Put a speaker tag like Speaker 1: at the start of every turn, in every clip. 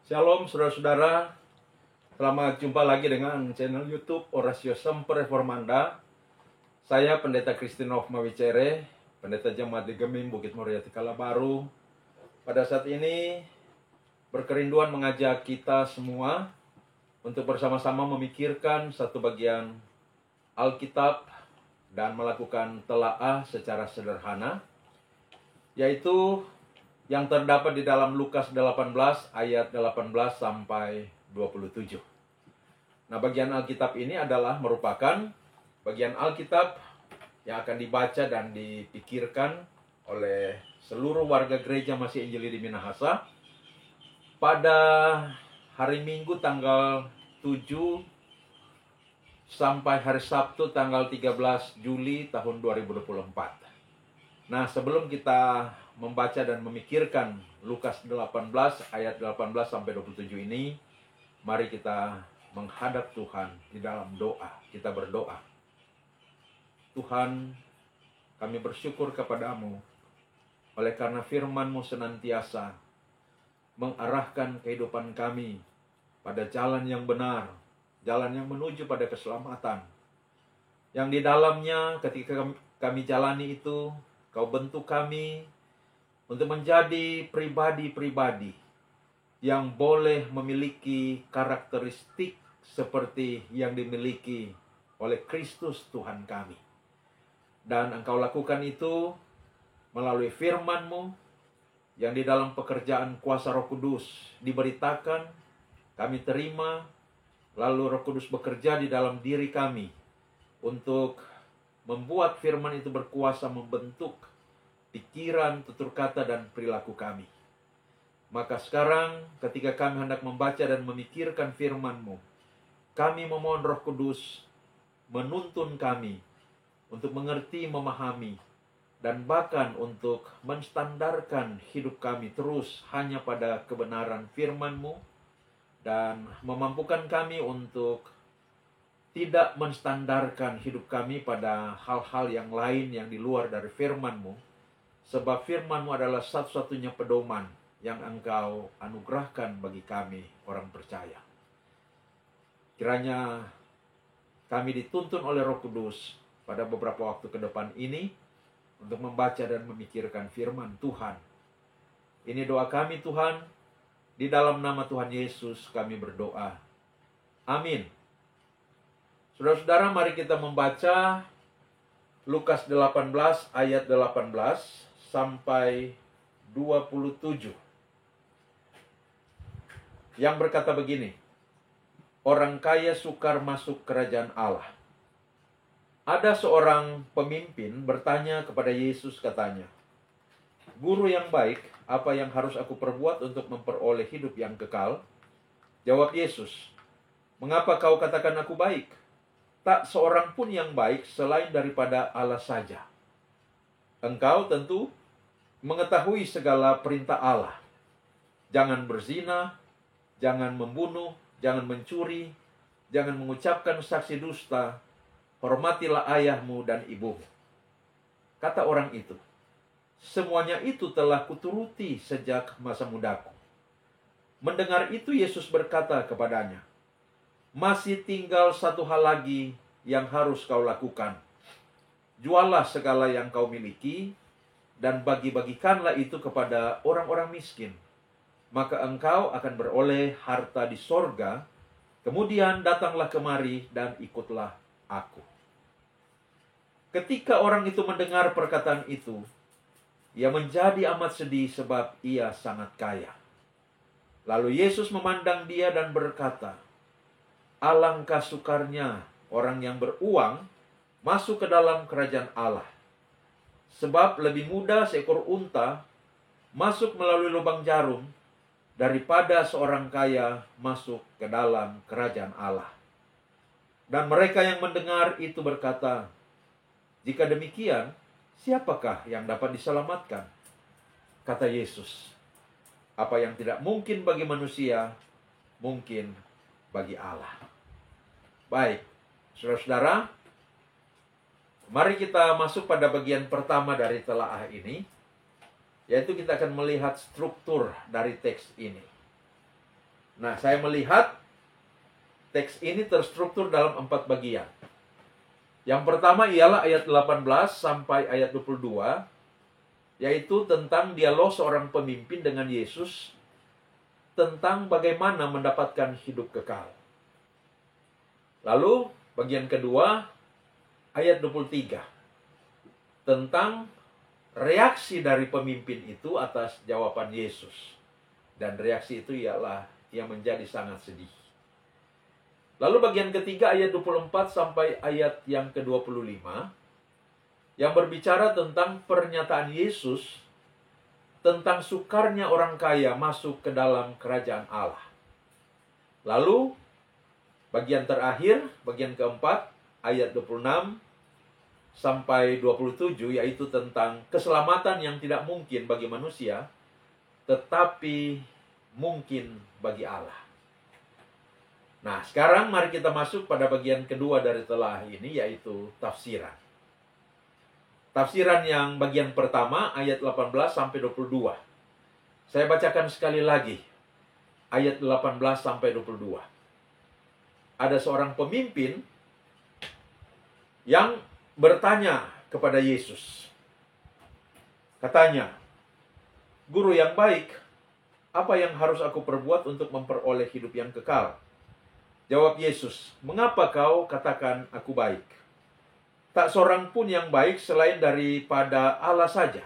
Speaker 1: Shalom saudara-saudara, selamat jumpa lagi dengan channel YouTube Orasio Semper Reformanda. Saya Pendeta Kristinov Mawicere, Pendeta Jemaat di Gemim Bukit Moriah Kalabaru. Pada saat ini berkerinduan mengajak kita semua untuk bersama-sama memikirkan satu bagian Alkitab dan melakukan telaah secara sederhana, yaitu yang terdapat di dalam Lukas 18 ayat 18 sampai 27. Nah, bagian Alkitab ini adalah merupakan bagian Alkitab yang akan dibaca dan dipikirkan oleh seluruh warga gereja Masih Injili di Minahasa pada hari Minggu tanggal 7 sampai hari Sabtu tanggal 13 Juli tahun 2024. Nah, sebelum kita membaca dan memikirkan Lukas 18 ayat 18 sampai 27 ini, mari kita menghadap Tuhan di dalam doa. Kita berdoa. Tuhan, kami bersyukur kepadamu oleh karena firman-Mu senantiasa mengarahkan kehidupan kami pada jalan yang benar, jalan yang menuju pada keselamatan. Yang di dalamnya ketika kami jalani itu, Kau bentuk kami untuk menjadi pribadi-pribadi yang boleh memiliki karakteristik seperti yang dimiliki oleh Kristus Tuhan kami. Dan Engkau lakukan itu melalui firman-Mu yang di dalam pekerjaan kuasa Roh Kudus diberitakan, kami terima, lalu Roh Kudus bekerja di dalam diri kami untuk membuat firman itu berkuasa membentuk pikiran, tutur kata, dan perilaku kami. Maka sekarang ketika kami hendak membaca dan memikirkan firman-Mu, kami memohon Roh Kudus menuntun kami untuk mengerti, memahami, dan bahkan untuk menstandarkan hidup kami terus hanya pada kebenaran firman-Mu, dan memampukan kami untuk tidak menstandarkan hidup kami pada hal-hal yang lain yang di luar dari firman-Mu, sebab firman-Mu adalah satu-satunya pedoman yang Engkau anugerahkan bagi kami orang percaya. Kiranya kami dituntun oleh Roh Kudus pada beberapa waktu ke depan ini untuk membaca dan memikirkan firman Tuhan. Ini doa kami Tuhan, di dalam nama Tuhan Yesus kami berdoa. Amin. Saudara-saudara, mari kita membaca Lukas 18 ayat 18 sampai 27. Yang berkata begini, orang kaya sukar masuk kerajaan Allah. Ada seorang pemimpin bertanya kepada Yesus, katanya, Guru yang baik, apa yang harus aku perbuat untuk memperoleh hidup yang kekal? Jawab Yesus, mengapa kau katakan aku baik? Tak seorang pun yang baik selain daripada Allah saja. Engkau tentu mengetahui segala perintah Allah. Jangan berzina, jangan membunuh, jangan mencuri, jangan mengucapkan saksi dusta, hormatilah ayahmu dan ibumu. Kata orang itu, semuanya itu telah kuturuti sejak masa mudaku. Mendengar itu Yesus berkata kepadanya, masih tinggal satu hal lagi yang harus kau lakukan. Juallah segala yang kau miliki dan bagi-bagikanlah itu kepada orang-orang miskin. Maka engkau akan beroleh harta di sorga. Kemudian datanglah kemari dan ikutlah aku. Ketika orang itu mendengar perkataan itu, ia menjadi amat sedih sebab ia sangat kaya. Lalu Yesus memandang dia dan berkata, alangkah sukarnya orang yang beruang masuk ke dalam kerajaan Allah. Sebab lebih mudah seekor unta masuk melalui lubang jarum daripada seorang kaya masuk ke dalam kerajaan Allah. Dan mereka yang mendengar itu berkata, jika demikian, siapakah yang dapat diselamatkan? Kata Yesus, apa yang tidak mungkin bagi manusia, mungkin bagi Allah. Baik, saudara-saudara, Mari kita masuk pada bagian pertama dari telaah ini, yaitu kita akan melihat struktur dari teks ini. Nah, saya melihat teks ini terstruktur dalam 4 bagian. Yang pertama ialah ayat 18 sampai ayat 22, yaitu tentang dialog seorang pemimpin dengan Yesus tentang bagaimana mendapatkan hidup kekal. Lalu bagian kedua ayat 23 tentang reaksi dari pemimpin itu atas jawaban Yesus. Dan reaksi itu ialah ia menjadi sangat sedih. Lalu bagian ketiga ayat 24 sampai ayat yang ke-25 yang berbicara tentang pernyataan Yesus tentang sukarnya orang kaya masuk ke dalam kerajaan Allah. Lalu bagian terakhir, bagian keempat, ayat 26 sampai 27, yaitu tentang keselamatan yang tidak mungkin bagi manusia, tetapi mungkin bagi Allah. Nah, sekarang mari kita masuk pada bagian kedua dari telaah ini, yaitu tafsiran. Tafsiran yang bagian pertama, ayat 18 sampai 22. Saya bacakan sekali lagi, ayat 18 sampai 22. Ada seorang pemimpin yang bertanya kepada Yesus. Katanya, "Guru yang baik, apa yang harus aku perbuat untuk memperoleh hidup yang kekal?" Jawab Yesus, "Mengapa kau katakan aku baik? Tak seorang pun yang baik selain daripada Allah saja.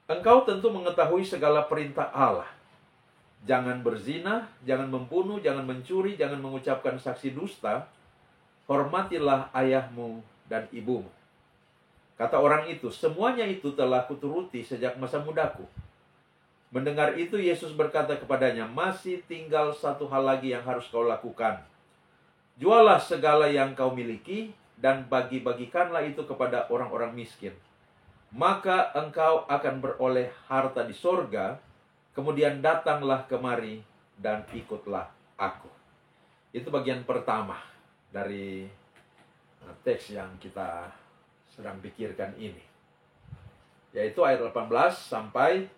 Speaker 1: Engkau tentu mengetahui segala perintah Allah. Jangan berzina, jangan membunuh, jangan mencuri, jangan mengucapkan saksi dusta. Hormatilah ayahmu dan ibumu." Kata orang itu, "Semuanya itu telah kuturuti sejak masa mudaku." Mendengar itu, Yesus berkata kepadanya, "Masih tinggal satu hal lagi yang harus kau lakukan. Jualah segala yang kau miliki dan bagi-bagikanlah itu kepada orang-orang miskin. Maka engkau akan beroleh harta di sorga. Kemudian datanglah kemari dan ikutlah aku." Itu bagian pertama dari teks yang kita sedang pikirkan ini, yaitu ayat 18 sampai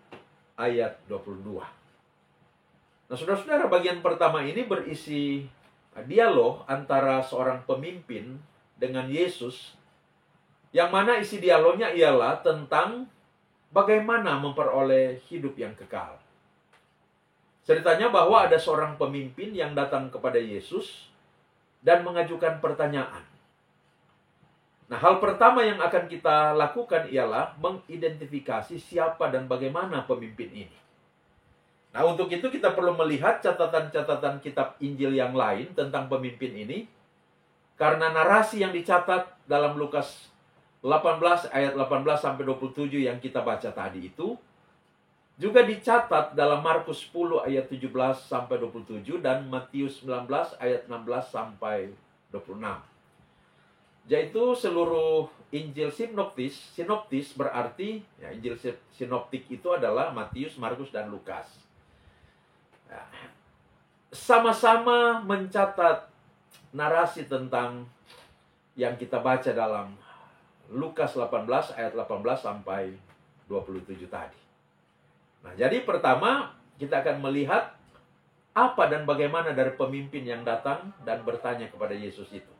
Speaker 1: ayat 22. Nah, saudara-saudara, bagian pertama ini berisi dialog antara seorang pemimpin dengan Yesus, yang mana isi dialognya ialah tentang bagaimana memperoleh hidup yang kekal. Ceritanya bahwa ada seorang pemimpin yang datang kepada Yesus dan mengajukan pertanyaan. Nah, hal pertama yang akan kita lakukan ialah mengidentifikasi siapa dan bagaimana pemimpin ini. Nah, untuk itu kita perlu melihat catatan-catatan kitab Injil yang lain tentang pemimpin ini. Karena narasi yang dicatat dalam Lukas 18 ayat 18 sampai 27 yang kita baca tadi itu juga dicatat dalam Markus 10 ayat 17 sampai 27 dan Matius 19 ayat 16 sampai 26. Yaitu seluruh Injil sinoptis berarti ya, Injil sinoptik itu adalah Matius, Markus, dan Lukas. Ya, sama-sama mencatat narasi tentang yang kita baca dalam Lukas 18 ayat 18 sampai 27 tadi. Nah, jadi pertama kita akan melihat apa dan bagaimana dari pemimpin yang datang dan bertanya kepada Yesus itu.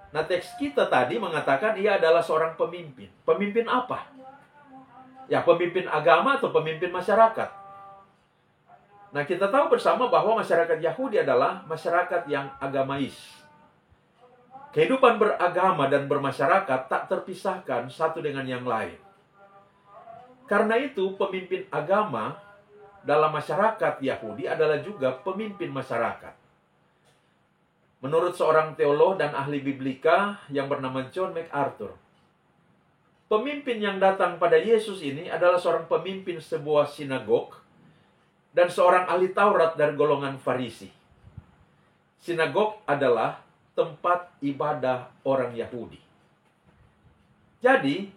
Speaker 1: Nah, teks kita tadi mengatakan ia adalah seorang pemimpin. Pemimpin apa? Ya, pemimpin agama atau pemimpin masyarakat. Nah, kita tahu bersama bahwa masyarakat Yahudi adalah masyarakat yang agamais. Kehidupan beragama dan bermasyarakat tak terpisahkan satu dengan yang lain. Karena itu, pemimpin agama dalam masyarakat Yahudi adalah juga pemimpin masyarakat. Menurut seorang teolog dan ahli biblika yang bernama John MacArthur, pemimpin yang datang pada Yesus ini adalah seorang pemimpin sebuah sinagog dan seorang ahli Taurat dari golongan Farisi. Sinagog adalah tempat ibadah orang Yahudi. Jadi,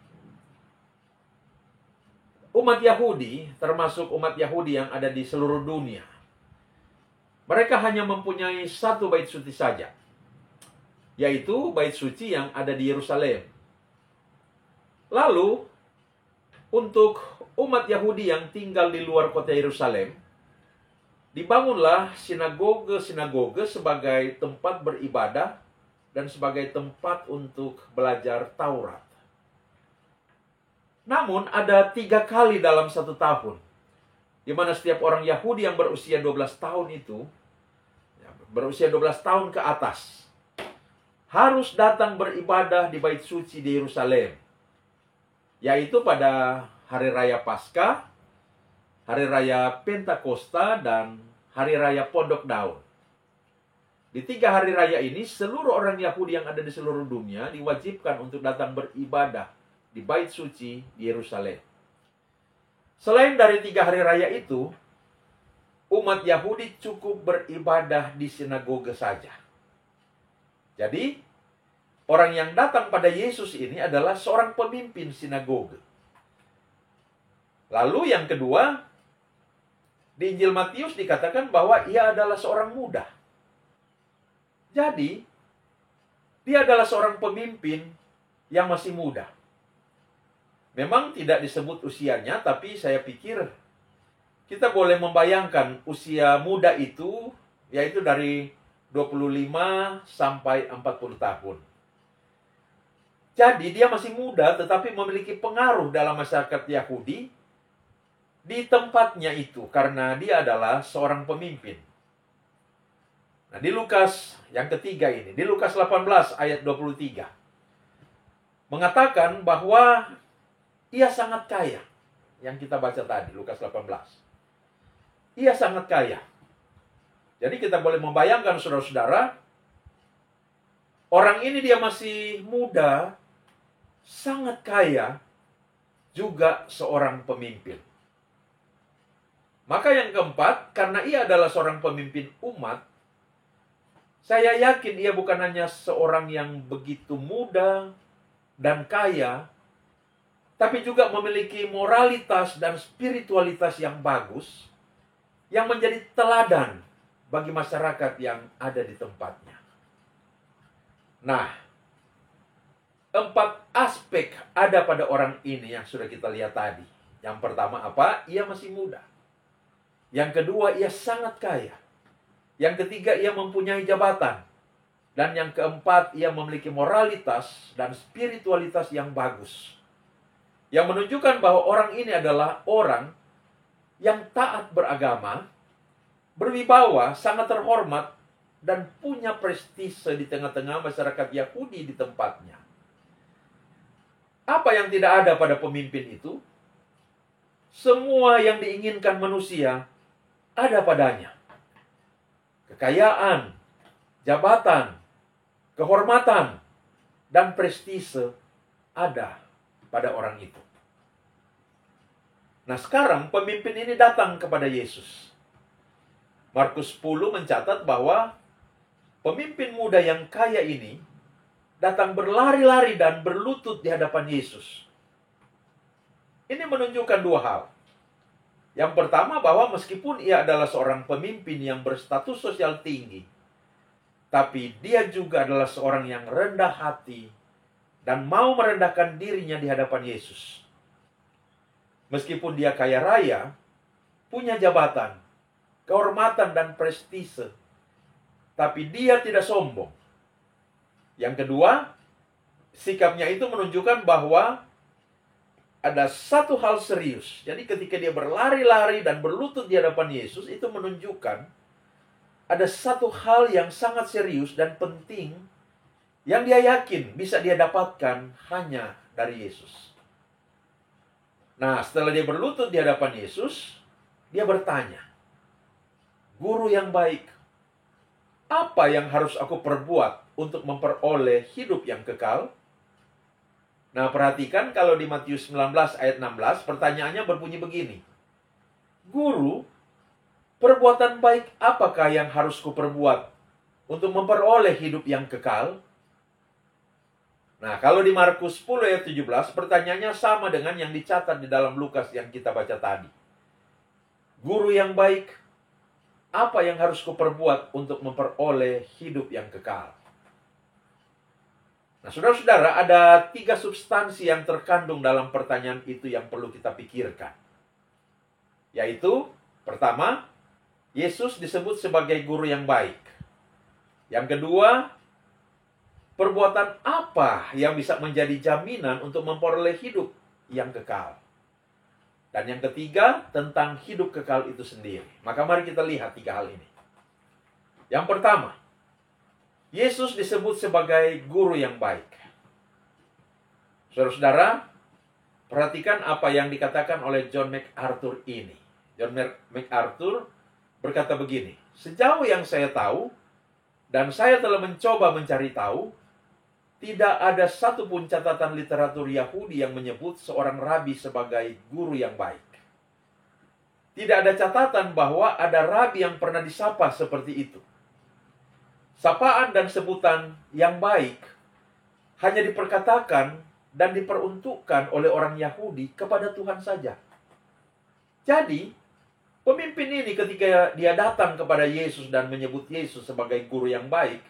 Speaker 1: umat Yahudi, termasuk umat Yahudi yang ada di seluruh dunia, mereka hanya mempunyai satu bait suci saja. yaitu bait suci yang ada di Yerusalem. Lalu, untuk umat Yahudi yang tinggal di luar kota Yerusalem, dibangunlah sinagoge-sinagoge sebagai tempat beribadah dan sebagai tempat untuk belajar Taurat. Namun ada 3 kali dalam 1 tahun, di mana setiap orang Yahudi yang berusia 12 tahun itu, berusia 12 tahun ke atas, harus datang beribadah di bait suci di Yerusalem, yaitu pada Hari Raya Paskah, Hari Raya Pentakosta, dan Hari Raya Pondok Daun. Di 3 hari raya ini, seluruh orang Yahudi yang ada di seluruh dunia diwajibkan untuk datang beribadah di bait suci di Yerusalem. Selain dari 3 hari raya itu, umat Yahudi cukup beribadah di sinagoge saja. Jadi, orang yang datang pada Yesus ini adalah seorang pemimpin sinagoge. Lalu yang kedua, di Injil Matius dikatakan bahwa ia adalah seorang muda. Jadi, dia adalah seorang pemimpin yang masih muda. Memang tidak disebut usianya, tapi saya pikir kita boleh membayangkan usia muda itu, yaitu dari 25 sampai 40 tahun. Jadi dia masih muda tetapi memiliki pengaruh dalam masyarakat Yahudi di tempatnya itu, karena dia adalah seorang pemimpin. Nah, di Lukas yang ketiga ini, di Lukas 18 ayat 23, mengatakan bahwa ia sangat kaya. Yang kita baca tadi, Lukas 18. Ia sangat kaya. Jadi kita boleh membayangkan, saudara-saudara, orang ini dia masih muda, sangat kaya, juga seorang pemimpin. Maka yang keempat, karena ia adalah seorang pemimpin umat, saya yakin ia bukan hanya seorang yang begitu muda dan kaya, tapi juga memiliki moralitas dan spiritualitas yang bagus, yang menjadi teladan bagi masyarakat yang ada di tempatnya. Nah, 4 aspek ada pada orang ini yang sudah kita lihat tadi. Yang pertama apa? Ia masih muda. Yang kedua, ia sangat kaya. Yang ketiga, ia mempunyai jabatan. Dan yang keempat, ia memiliki moralitas dan spiritualitas yang bagus, yang menunjukkan bahwa orang ini adalah orang yang taat beragama, berwibawa, sangat terhormat, dan punya prestise di tengah-tengah masyarakat Yahudi di tempatnya. Apa yang tidak ada pada pemimpin itu? Semua yang diinginkan manusia ada padanya. Kekayaan, jabatan, kehormatan, dan prestise ada pada orang itu. Nah, sekarang pemimpin ini datang kepada Yesus. Markus 10 mencatat bahwa pemimpin muda yang kaya ini datang berlari-lari dan berlutut di hadapan Yesus. Ini menunjukkan 2 hal. Yang pertama, bahwa meskipun ia adalah seorang pemimpin yang berstatus sosial tinggi, tapi dia juga adalah seorang yang rendah hati dan mau merendahkan dirinya di hadapan Yesus. Meskipun dia kaya raya, punya jabatan, kehormatan dan prestise, tapi dia tidak sombong. Yang kedua, sikapnya itu menunjukkan bahwa ada satu hal serius. Jadi ketika dia berlari-lari dan berlutut di hadapan Yesus, itu menunjukkan ada satu hal yang sangat serius dan penting yang dia yakin bisa dia dapatkan hanya dari Yesus. Nah, setelah dia berlutut di hadapan Yesus, dia bertanya, "Guru yang baik, apa yang harus aku perbuat untuk memperoleh hidup yang kekal?" Nah, perhatikan kalau di Matius 19 ayat 16, pertanyaannya berbunyi begini. "Guru, perbuatan baik apakah yang harus kuperbuat untuk memperoleh hidup yang kekal?" Nah, kalau di Markus 10 ayat 17, pertanyaannya sama dengan yang dicatat di dalam Lukas yang kita baca tadi. "Guru yang baik, apa yang harus kuperbuat untuk memperoleh hidup yang kekal?" Nah, saudara-saudara, ada 3 substansi yang terkandung dalam pertanyaan itu yang perlu kita pikirkan. Yaitu, pertama, Yesus disebut sebagai guru yang baik. Yang kedua, perbuatan apa yang bisa menjadi jaminan untuk memperoleh hidup yang kekal. Dan yang ketiga, tentang hidup kekal itu sendiri. Maka mari kita lihat 3 hal ini. Yang pertama, Yesus disebut sebagai guru yang baik. Saudara-saudara, perhatikan apa yang dikatakan oleh John MacArthur ini. John MacArthur berkata begini, sejauh yang saya tahu, dan saya telah mencoba mencari tahu, tidak ada satupun catatan literatur Yahudi yang menyebut seorang rabi sebagai guru yang baik. Tidak ada catatan bahwa ada rabi yang pernah disapa seperti itu. Sapaan dan sebutan yang baik hanya diperkatakan dan diperuntukkan oleh orang Yahudi kepada Tuhan saja. Jadi, pemimpin ini ketika dia datang kepada Yesus dan menyebut Yesus sebagai guru yang baik,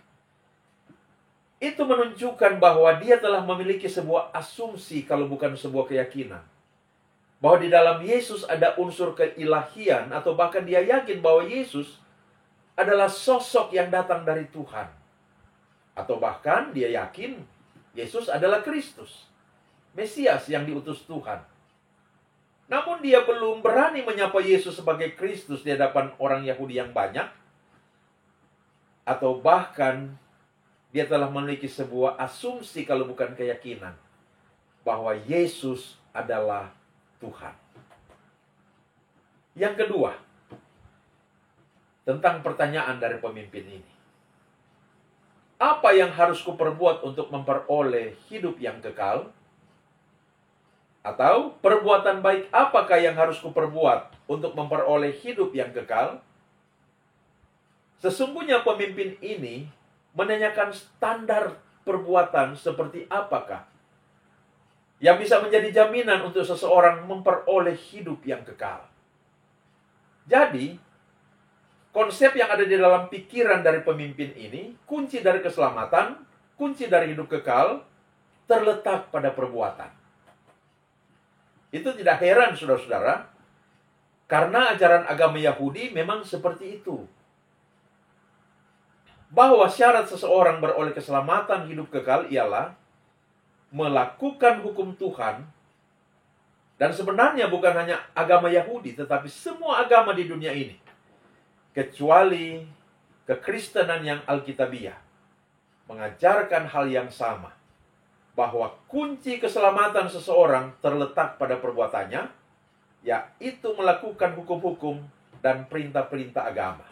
Speaker 1: itu menunjukkan bahwa dia telah memiliki sebuah asumsi kalau bukan sebuah keyakinan. Bahwa di dalam Yesus ada unsur keilahian atau bahkan dia yakin bahwa Yesus adalah sosok yang datang dari Tuhan. Atau bahkan dia yakin Yesus adalah Kristus, Mesias yang diutus Tuhan. Namun dia belum berani menyapa Yesus sebagai Kristus di hadapan orang Yahudi yang banyak. Atau bahkan dia telah memiliki sebuah asumsi kalau bukan keyakinan bahwa Yesus adalah Tuhan. Yang kedua, tentang pertanyaan dari pemimpin ini. Apa yang harus kuperbuat untuk memperoleh hidup yang kekal? Atau perbuatan baik apakah yang harus kuperbuat untuk memperoleh hidup yang kekal? Sesungguhnya pemimpin ini menanyakan standar perbuatan seperti apakah yang bisa menjadi jaminan untuk seseorang memperoleh hidup yang kekal. Jadi, konsep yang ada di dalam pikiran dari pemimpin ini, kunci dari keselamatan, kunci dari hidup kekal, terletak pada perbuatan. Itu tidak heran, saudara-saudara, karena ajaran agama Yahudi memang seperti itu. Bahwa syarat seseorang beroleh keselamatan hidup kekal ialah melakukan hukum Tuhan. Dan sebenarnya bukan hanya agama Yahudi, tetapi semua agama di dunia ini, kecuali kekristenan yang Alkitabiah, mengajarkan hal yang sama, bahwa kunci keselamatan seseorang terletak pada perbuatannya, yaitu melakukan hukum-hukum dan perintah-perintah agama.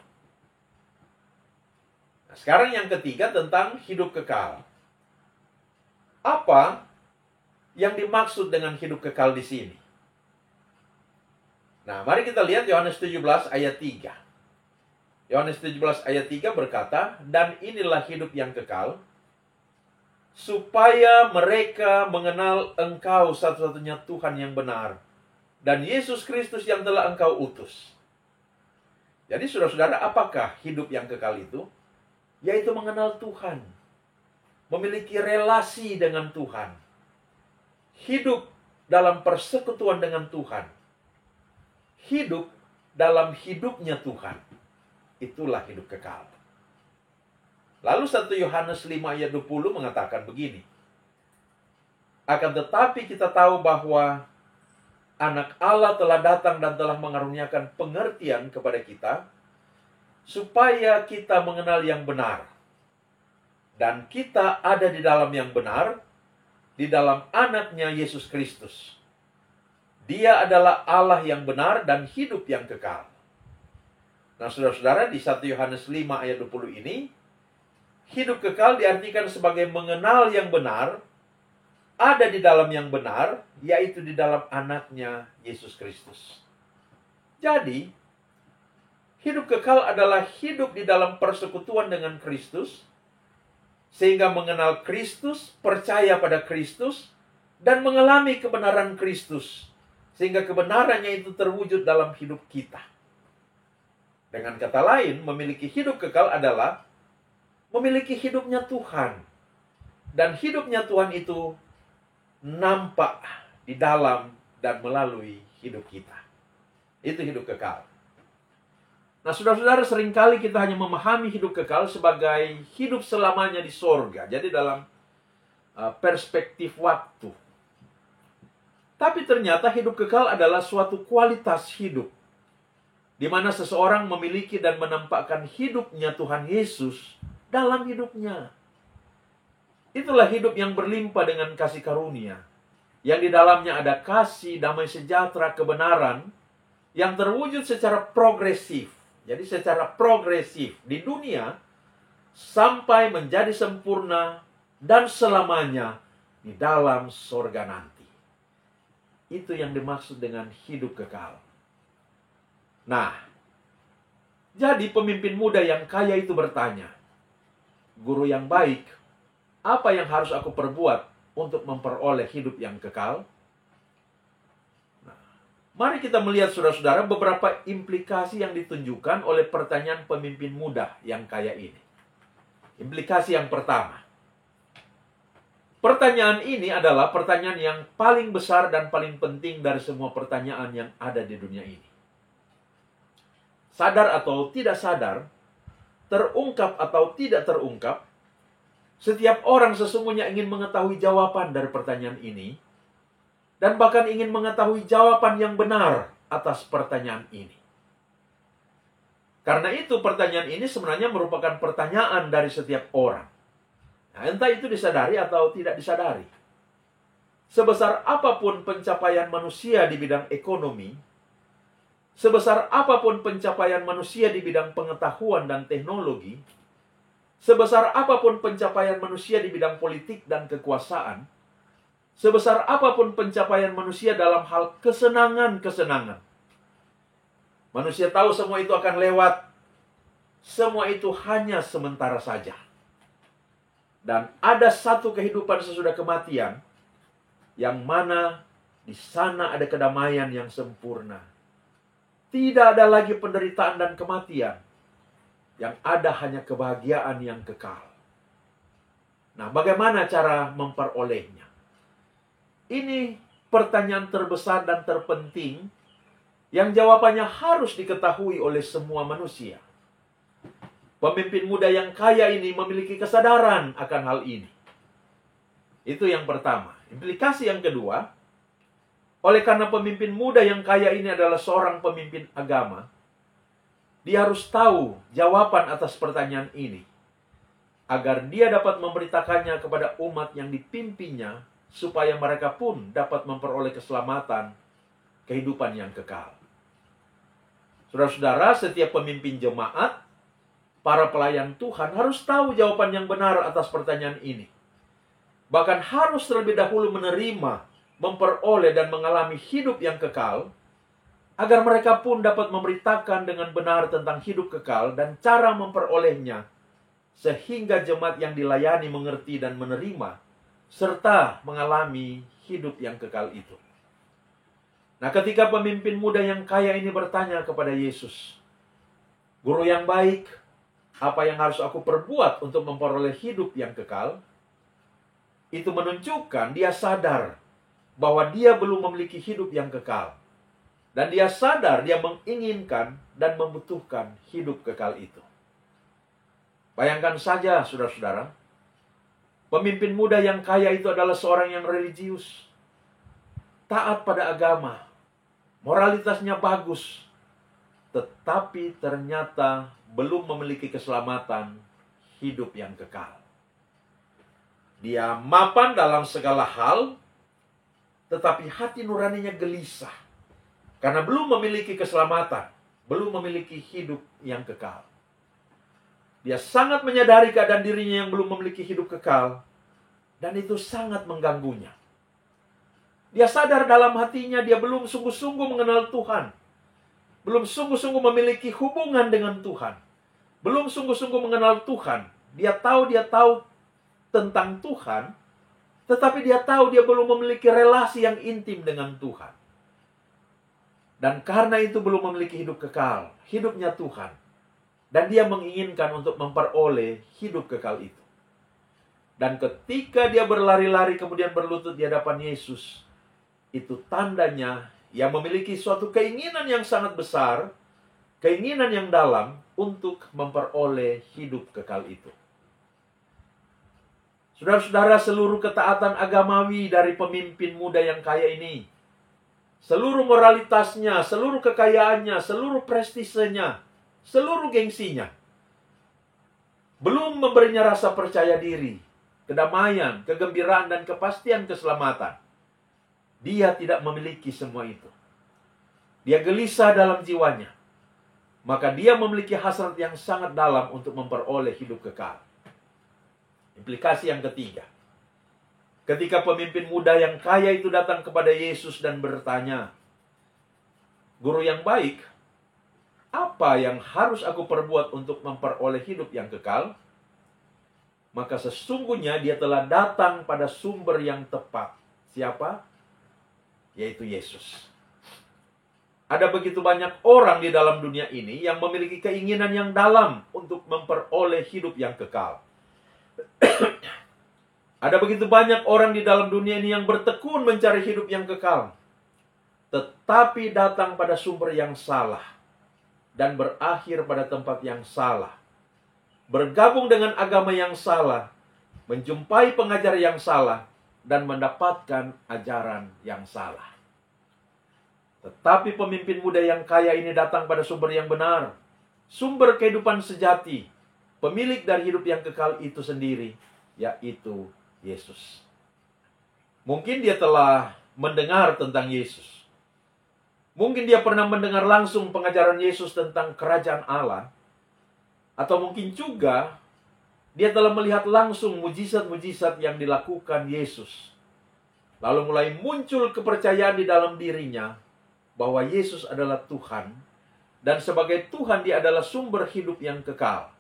Speaker 1: Nah, sekarang yang ketiga tentang hidup kekal. Apa yang dimaksud dengan hidup kekal di sini? Nah, mari kita lihat Yohanes 17 ayat 3. Yohanes 17 ayat 3 berkata, dan inilah hidup yang kekal, supaya mereka mengenal Engkau satu-satunya Tuhan yang benar, dan Yesus Kristus yang telah Engkau utus. Jadi saudara-saudara, apakah hidup yang kekal itu? Yaitu mengenal Tuhan, memiliki relasi dengan Tuhan, hidup dalam persekutuan dengan Tuhan, hidup dalam hidupnya Tuhan. Itulah hidup kekal. Lalu 1 Yohanes 5 ayat 20 mengatakan begini. Akan tetapi kita tahu bahwa Anak Allah telah datang dan telah mengaruniakan pengertian kepada kita, supaya kita mengenal yang benar. Dan kita ada di dalam yang benar, di dalam anaknya Yesus Kristus. Dia adalah Allah yang benar dan hidup yang kekal. Nah, saudara-saudara, di 1 Yohanes 5 ayat 20 ini, hidup kekal diartikan sebagai mengenal yang benar, ada di dalam yang benar, yaitu di dalam anaknya Yesus Kristus. Jadi, hidup kekal adalah hidup di dalam persekutuan dengan Kristus, sehingga mengenal Kristus, percaya pada Kristus, dan mengalami kebenaran Kristus, sehingga kebenarannya itu terwujud dalam hidup kita. Dengan kata lain, memiliki hidup kekal adalah memiliki hidupnya Tuhan, Dan hidupnya Tuhan itu nampak di dalam dan melalui hidup kita. Itu hidup kekal. Nah, saudara-saudara, seringkali kita hanya memahami hidup kekal sebagai hidup selamanya di sorga. Jadi dalam perspektif waktu. Tapi ternyata hidup kekal adalah suatu kualitas hidup, di mana seseorang memiliki dan menampakkan hidupnya Tuhan Yesus dalam hidupnya. Itulah hidup yang berlimpah dengan kasih karunia, yang di dalamnya ada kasih, damai sejahtera, kebenaran, yang terwujud secara progresif. Jadi secara progresif di dunia, sampai menjadi sempurna dan selamanya di dalam sorga nanti. Itu yang dimaksud dengan hidup kekal. Nah, jadi pemimpin muda yang kaya itu bertanya, "Guru yang baik, apa yang harus aku perbuat untuk memperoleh hidup yang kekal?" Nah, mari kita melihat, saudara-saudara, beberapa implikasi yang ditunjukkan oleh pertanyaan pemimpin muda yang kaya ini. Implikasi yang pertama, pertanyaan ini adalah pertanyaan yang paling besar dan paling penting dari semua pertanyaan yang ada di dunia ini. Sadar atau tidak sadar, terungkap atau tidak terungkap, setiap orang sesungguhnya ingin mengetahui jawaban dari pertanyaan ini, dan bahkan ingin mengetahui jawaban yang benar atas pertanyaan ini. Karena itu pertanyaan ini sebenarnya merupakan pertanyaan dari setiap orang. Nah, entah itu disadari atau tidak disadari. Sebesar apapun pencapaian manusia di bidang ekonomi, sebesar apapun pencapaian manusia di bidang pengetahuan dan teknologi, sebesar apapun pencapaian manusia di bidang politik dan kekuasaan, sebesar apapun pencapaian manusia dalam hal kesenangan-kesenangan, manusia tahu semua itu akan lewat. Semua itu hanya sementara saja. Dan ada satu kehidupan sesudah kematian, yang mana di sana ada kedamaian yang sempurna. Tidak ada lagi penderitaan dan kematian. Yang ada hanya kebahagiaan yang kekal. Nah, bagaimana cara memperolehnya? Ini pertanyaan terbesar dan terpenting, yang jawabannya harus diketahui oleh semua manusia. Pemimpin muda yang kaya ini memiliki kesadaran akan hal ini. Itu yang pertama. Implikasi yang kedua, oleh karena pemimpin muda yang kaya ini adalah seorang pemimpin agama, dia harus tahu jawaban atas pertanyaan ini, agar dia dapat memberitakannya kepada umat yang dipimpinnya, supaya mereka pun dapat memperoleh keselamatan, kehidupan yang kekal. Saudara-saudara, setiap pemimpin jemaat, para pelayan Tuhan harus tahu jawaban yang benar atas pertanyaan ini. Bahkan harus terlebih dahulu menerima, memperoleh dan mengalami hidup yang kekal, agar mereka pun dapat memberitakan dengan benar tentang hidup kekal dan cara memperolehnya, sehingga jemaat yang dilayani mengerti dan menerima, serta mengalami hidup yang kekal itu. Nah, ketika pemimpin muda yang kaya ini bertanya kepada Yesus, "Guru yang baik, apa yang harus aku perbuat untuk memperoleh hidup yang kekal?" Itu menunjukkan dia sadar bahwa dia belum memiliki hidup yang kekal. Dan dia sadar dia menginginkan dan membutuhkan hidup kekal itu. Bayangkan saja, saudara-saudara, pemimpin muda yang kaya itu adalah seorang yang religius, taat pada agama, moralitasnya bagus, tetapi ternyata belum memiliki keselamatan hidup yang kekal. Dia mapan dalam segala hal, tetapi hati nuraninya gelisah, karena belum memiliki keselamatan, belum memiliki hidup yang kekal. Dia sangat menyadari keadaan dirinya yang belum memiliki hidup kekal, dan itu sangat mengganggunya. Dia sadar dalam hatinya dia belum sungguh-sungguh mengenal Tuhan, belum sungguh-sungguh memiliki hubungan dengan Tuhan, belum sungguh-sungguh mengenal Tuhan. Dia tahu tentang Tuhan, tetapi dia tahu dia belum memiliki relasi yang intim dengan Tuhan. Dan karena itu belum memiliki hidup kekal, hidupnya Tuhan. Dan dia menginginkan untuk memperoleh hidup kekal itu. Dan ketika dia berlari-lari kemudian berlutut di hadapan Yesus, itu tandanya ia memiliki suatu keinginan yang sangat besar, keinginan yang dalam untuk memperoleh hidup kekal itu. Saudara-saudara, seluruh ketaatan agamawi dari pemimpin muda yang kaya ini, seluruh moralitasnya, seluruh kekayaannya, seluruh prestisenya, seluruh gengsinya, belum memberinya rasa percaya diri, kedamaian, kegembiraan, dan kepastian keselamatan. Dia tidak memiliki semua itu. Dia gelisah dalam jiwanya. Maka dia memiliki hasrat yang sangat dalam untuk memperoleh hidup kekal. Implikasi yang ketiga. Ketika pemimpin muda yang kaya itu datang kepada Yesus dan bertanya, "Guru yang baik, apa yang harus aku perbuat untuk memperoleh hidup yang kekal?" Maka sesungguhnya dia telah datang pada sumber yang tepat. Siapa? Yaitu Yesus. Ada begitu banyak orang di dalam dunia ini yang memiliki keinginan yang dalam untuk memperoleh hidup yang kekal. Ada begitu banyak orang di dalam dunia ini yang bertekun mencari hidup yang kekal, tetapi datang pada sumber yang salah dan berakhir pada tempat yang salah. Bergabung dengan agama yang salah, menjumpai pengajar yang salah, dan mendapatkan ajaran yang salah. Tetapi pemimpin muda yang kaya ini datang pada sumber yang benar, sumber kehidupan sejati, pemilik dari hidup yang kekal itu sendiri, yaitu Yesus. Mungkin dia telah mendengar tentang Yesus. Mungkin dia pernah mendengar langsung pengajaran Yesus tentang kerajaan Allah. Atau mungkin juga dia telah melihat langsung mujizat-mujizat yang dilakukan Yesus. Lalu mulai muncul kepercayaan di dalam dirinya bahwa Yesus adalah Tuhan, dan sebagai Tuhan dia adalah sumber hidup yang kekal.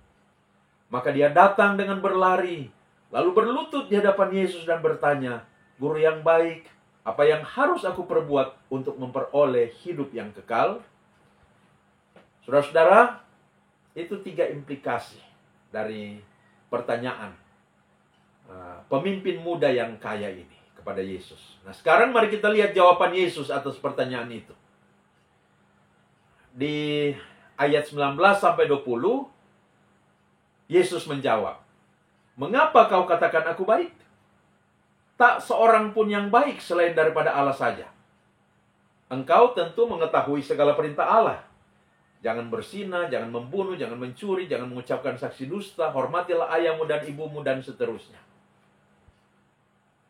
Speaker 1: Maka dia datang dengan berlari, lalu berlutut di hadapan Yesus dan bertanya, "Guru yang baik, apa yang harus aku perbuat untuk memperoleh hidup yang kekal?" Saudara-saudara, itu 3 implikasi dari pertanyaan pemimpin muda yang kaya ini kepada Yesus. Nah, sekarang mari kita lihat jawaban Yesus atas pertanyaan itu. Di ayat 19 sampai 20, Yesus menjawab, "Mengapa kau katakan aku baik? Tak seorang pun yang baik selain daripada Allah saja. Engkau tentu mengetahui segala perintah Allah. Jangan berzina, jangan membunuh, jangan mencuri, jangan mengucapkan saksi dusta, hormatilah ayahmu dan ibumu, dan seterusnya."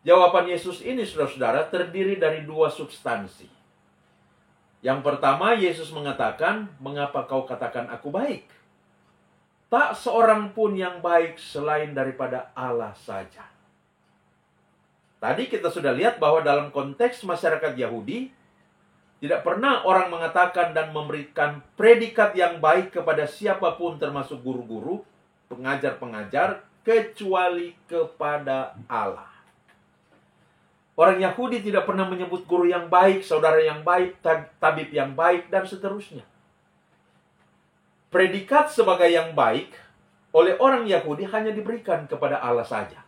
Speaker 1: Jawaban Yesus ini, saudara-saudara, terdiri dari 2 substansi. Yang pertama, Yesus mengatakan, "Mengapa kau katakan aku baik? Tak seorang pun yang baik selain daripada Allah saja." Tadi kita sudah lihat bahwa dalam konteks masyarakat Yahudi, tidak pernah orang mengatakan dan memberikan predikat yang baik kepada siapapun termasuk guru-guru, pengajar-pengajar, kecuali kepada Allah. Orang Yahudi tidak pernah menyebut guru yang baik, saudara yang baik, tabib yang baik, dan seterusnya. Predikat sebagai yang baik oleh orang Yahudi hanya diberikan kepada Allah saja.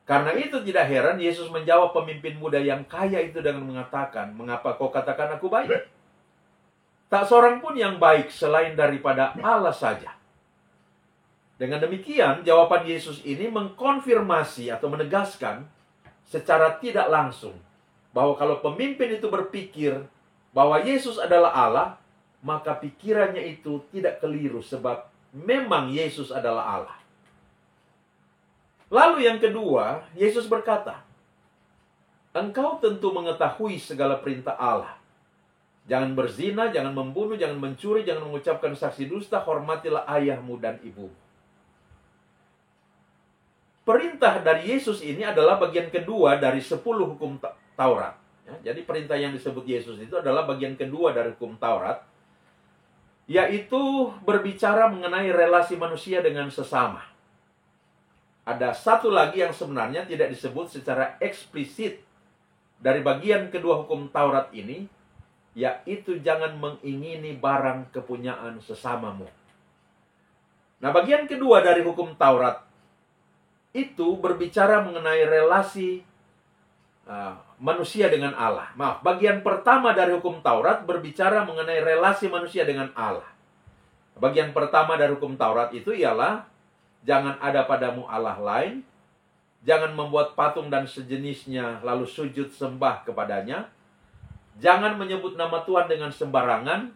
Speaker 1: Karena itu tidak heran Yesus menjawab pemimpin muda yang kaya itu dengan mengatakan, "Mengapa kau katakan aku baik? Tak seorang pun yang baik selain daripada Allah saja." Dengan demikian, jawaban Yesus ini mengkonfirmasi atau menegaskan secara tidak langsung bahwa kalau pemimpin itu berpikir bahwa Yesus adalah Allah, maka pikirannya itu tidak keliru sebab memang Yesus adalah Allah. Lalu yang kedua, Yesus berkata, "Engkau tentu mengetahui segala perintah Allah. Jangan berzina, jangan membunuh, jangan mencuri, jangan mengucapkan saksi dusta, hormatilah ayahmu dan ibumu." Perintah dari Yesus ini adalah bagian kedua dari 10 hukum Taurat. Ya, jadi perintah yang disebut Yesus itu adalah bagian kedua dari hukum Taurat, yaitu berbicara mengenai relasi manusia dengan sesama. Ada satu lagi yang sebenarnya tidak disebut secara eksplisit dari bagian kedua hukum Taurat ini, yaitu jangan mengingini barang kepunyaan sesamamu. Nah, bagian kedua dari hukum Taurat itu berbicara mengenai relasi manusia dengan Allah. Maaf, bagian pertama dari hukum Taurat berbicara mengenai relasi manusia dengan Allah. Bagian pertama dari hukum Taurat itu ialah jangan ada padamu Allah lain, jangan membuat patung dan sejenisnya lalu sujud sembah kepadanya, jangan menyebut nama Tuhan dengan sembarangan,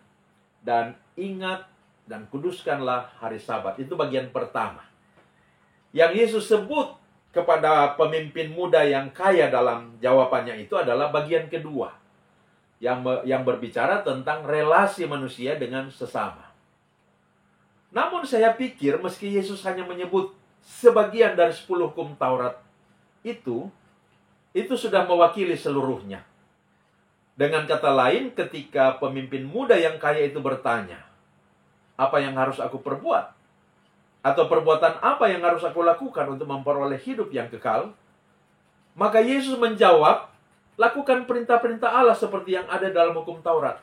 Speaker 1: dan ingat dan kuduskanlah hari Sabat. Itu bagian pertama. Yang Yesus sebut kepada pemimpin muda yang kaya dalam jawabannya itu adalah bagian kedua. Yang berbicara tentang relasi manusia dengan sesama. Namun saya pikir meski Yesus hanya menyebut sebagian dari 10 hukum Taurat itu sudah mewakili seluruhnya. Dengan kata lain, ketika pemimpin muda yang kaya itu bertanya, apa yang harus aku perbuat? Atau perbuatan apa yang harus aku lakukan untuk memperoleh hidup yang kekal? Maka Yesus menjawab, lakukan perintah-perintah Allah seperti yang ada dalam hukum Taurat.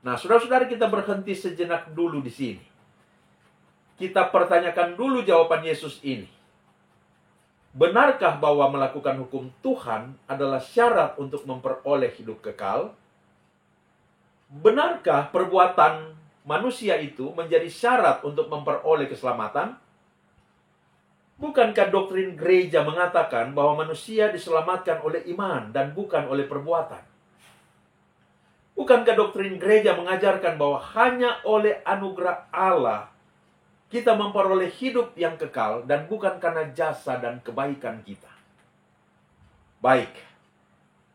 Speaker 1: Nah, saudara-saudara, kita berhenti sejenak dulu di sini. Kita pertanyakan dulu jawaban Yesus ini. Benarkah bahwa melakukan hukum Tuhan adalah syarat untuk memperoleh hidup kekal? Benarkah perbuatan manusia itu menjadi syarat untuk memperoleh keselamatan? Bukankah doktrin gereja mengatakan bahwa manusia diselamatkan oleh iman dan bukan oleh perbuatan? Bukankah doktrin gereja mengajarkan bahwa hanya oleh anugerah Allah kita memperoleh hidup yang kekal dan bukan karena jasa dan kebaikan kita? Baik,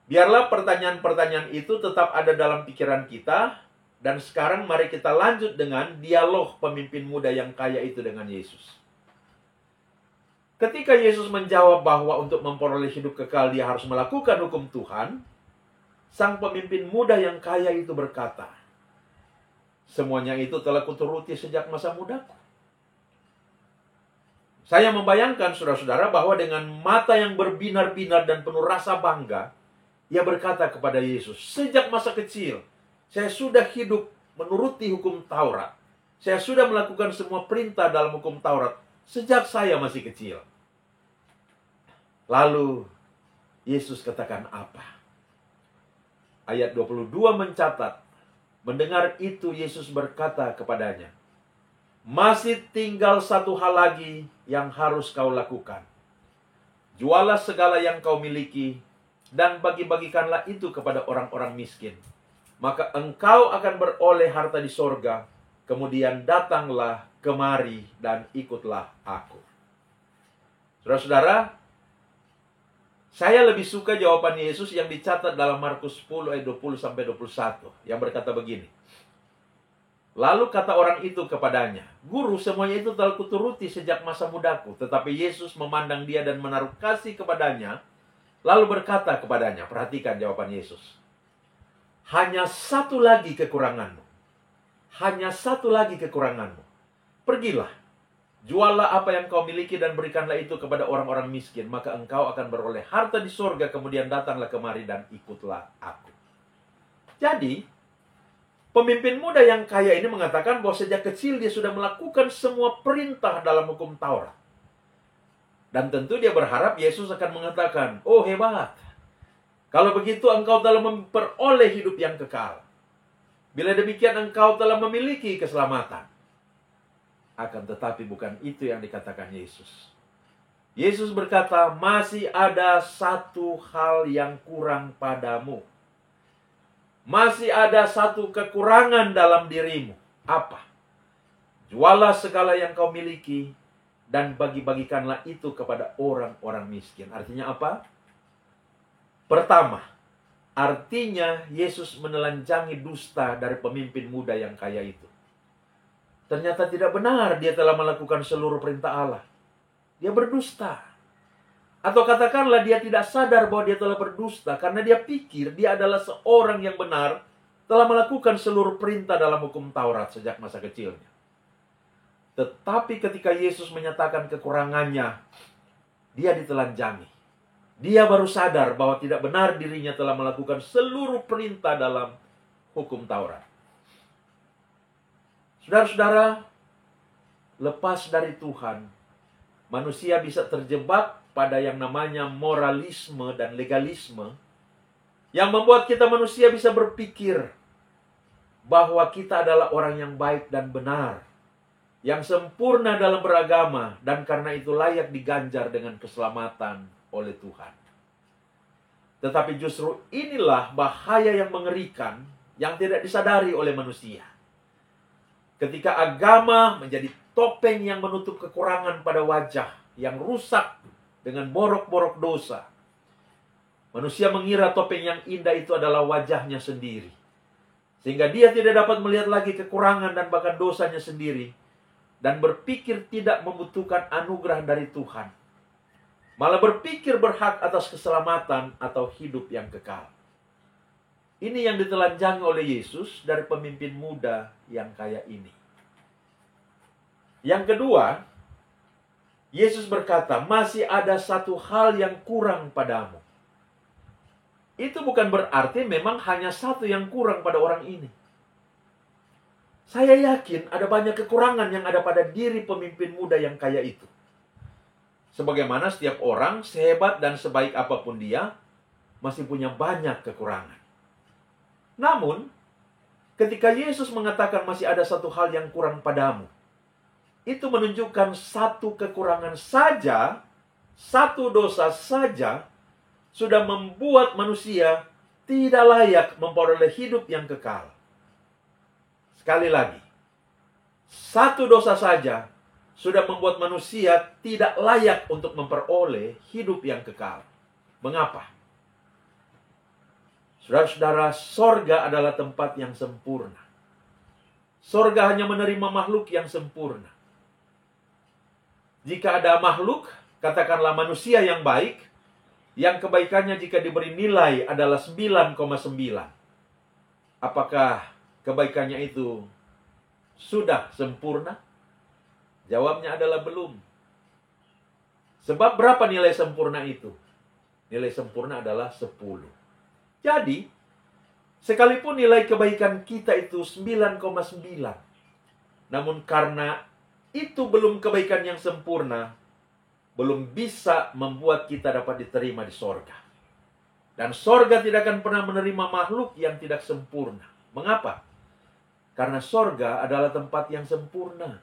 Speaker 1: biarlah pertanyaan-pertanyaan itu tetap ada dalam pikiran kita. Dan sekarang mari kita lanjut dengan dialog pemimpin muda yang kaya itu dengan Yesus. Ketika Yesus menjawab bahwa untuk memperoleh hidup kekal dia harus melakukan hukum Tuhan, sang pemimpin muda yang kaya itu berkata, semuanya itu telah kuturuti sejak masa mudaku. Saya membayangkan saudara-saudara bahwa dengan mata yang berbinar-binar dan penuh rasa bangga, ia berkata kepada Yesus, sejak masa kecil, saya sudah hidup menuruti hukum Taurat. Saya sudah melakukan semua perintah dalam hukum Taurat sejak saya masih kecil. Lalu Yesus katakan apa? Ayat 22 mencatat, mendengar itu Yesus berkata kepadanya, masih tinggal satu hal lagi yang harus kau lakukan. Jualah segala yang kau miliki dan bagi-bagikanlah itu kepada orang-orang miskin. Maka engkau akan beroleh harta di sorga. Kemudian datanglah kemari dan ikutlah aku. Saudara-saudara, saya lebih suka jawaban Yesus yang dicatat dalam Markus 10 ayat 20-21. Yang berkata begini. Lalu kata orang itu kepadanya, Guru, semuanya itu telah kuturuti sejak masa mudaku. Tetapi Yesus memandang dia dan menaruh kasih kepadanya. Lalu berkata kepadanya, perhatikan jawaban Yesus. Hanya satu lagi kekuranganmu. Hanya satu lagi kekuranganmu. Pergilah, juallah apa yang kau miliki dan berikanlah itu kepada orang-orang miskin. Maka engkau akan beroleh harta di sorga. Kemudian datanglah kemari dan ikutlah aku. Jadi, pemimpin muda yang kaya ini mengatakan bahwa sejak kecil dia sudah melakukan semua perintah dalam hukum Taurat. Dan tentu dia berharap Yesus akan mengatakan, oh hebat. Kalau begitu engkau telah memperoleh hidup yang kekal. Bila demikian engkau telah memiliki keselamatan. Akan tetapi bukan itu yang dikatakan Yesus. Yesus berkata, masih ada satu hal yang kurang padamu. Masih ada satu kekurangan dalam dirimu. Apa? Jualah segala yang kau miliki dan bagi-bagikanlah itu kepada orang-orang miskin. Artinya apa? Pertama, artinya Yesus menelanjangi dusta dari pemimpin muda yang kaya itu. Ternyata tidak benar dia telah melakukan seluruh perintah Allah. Dia berdusta. Atau katakanlah dia tidak sadar bahwa dia telah berdusta karena dia pikir dia adalah seorang yang benar, telah melakukan seluruh perintah dalam hukum Taurat sejak masa kecilnya. Tetapi ketika Yesus menyatakan kekurangannya, dia ditelanjangi. Dia baru sadar bahwa tidak benar dirinya telah melakukan seluruh perintah dalam hukum Taurat. Saudara-saudara, lepas dari Tuhan, manusia bisa terjebak pada yang namanya moralisme dan legalisme, yang membuat kita manusia bisa berpikir bahwa kita adalah orang yang baik dan benar, yang sempurna dalam beragama, dan karena itu layak diganjar dengan keselamatan oleh Tuhan. Tetapi justru inilah bahaya yang mengerikan yang tidak disadari oleh manusia. Ketika agama menjadi topeng yang menutup kekurangan pada wajah yang rusak dengan borok-borok dosa, manusia mengira topeng yang indah itu adalah wajahnya sendiri, sehingga dia tidak dapat melihat lagi kekurangan dan bahkan dosanya sendiri, dan berpikir tidak membutuhkan anugerah dari Tuhan, malah berpikir berhak atas keselamatan atau hidup yang kekal. Ini yang ditelanjangi oleh Yesus dari pemimpin muda yang kaya ini. Yang kedua, Yesus berkata, masih ada satu hal yang kurang padamu. Itu bukan berarti memang hanya satu yang kurang pada orang ini. Saya yakin ada banyak kekurangan yang ada pada diri pemimpin muda yang kaya itu. Sebagaimana setiap orang, sehebat dan sebaik apapun dia, masih punya banyak kekurangan. Namun, ketika Yesus mengatakan masih ada satu hal yang kurang padamu, itu menunjukkan satu kekurangan saja, satu dosa saja, sudah membuat manusia tidak layak memperoleh hidup yang kekal. Sekali lagi, satu dosa saja sudah membuat manusia tidak layak untuk memperoleh hidup yang kekal. Mengapa? Saudara-saudara, sorga adalah tempat yang sempurna. Sorga hanya menerima makhluk yang sempurna. Jika ada makhluk, katakanlah manusia yang baik, yang kebaikannya jika diberi nilai adalah 9,9. Apakah kebaikannya itu sudah sempurna? Jawabnya adalah belum. Sebab berapa nilai sempurna itu? Nilai sempurna adalah 10. Jadi, sekalipun nilai kebaikan kita itu 9,9, namun karena itu belum kebaikan yang sempurna, belum bisa membuat kita dapat diterima di sorga. Dan sorga tidak akan pernah menerima makhluk yang tidak sempurna. Mengapa? Karena sorga adalah tempat yang sempurna.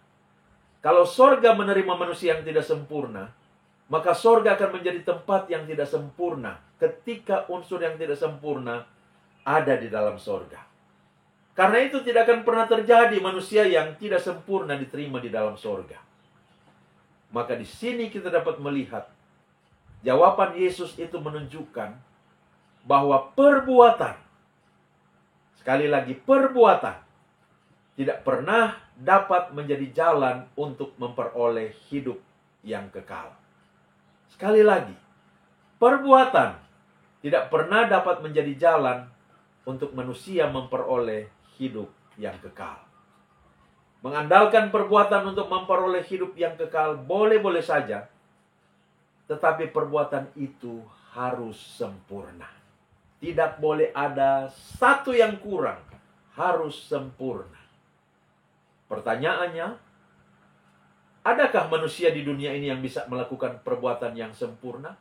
Speaker 1: Kalau sorga menerima manusia yang tidak sempurna, maka sorga akan menjadi tempat yang tidak sempurna ketika unsur yang tidak sempurna ada di dalam sorga. Karena itu tidak akan pernah terjadi manusia yang tidak sempurna diterima di dalam sorga. Maka di sini kita dapat melihat jawaban Yesus itu menunjukkan bahwa perbuatan, sekali lagi perbuatan, tidak pernah dapat menjadi jalan untuk memperoleh hidup yang kekal. Sekali lagi, perbuatan tidak pernah dapat menjadi jalan untuk manusia memperoleh hidup yang kekal. Mengandalkan perbuatan untuk memperoleh hidup yang kekal boleh-boleh saja, tetapi perbuatan itu harus sempurna. Tidak boleh ada satu yang kurang, harus sempurna. Pertanyaannya, adakah manusia di dunia ini yang bisa melakukan perbuatan yang sempurna?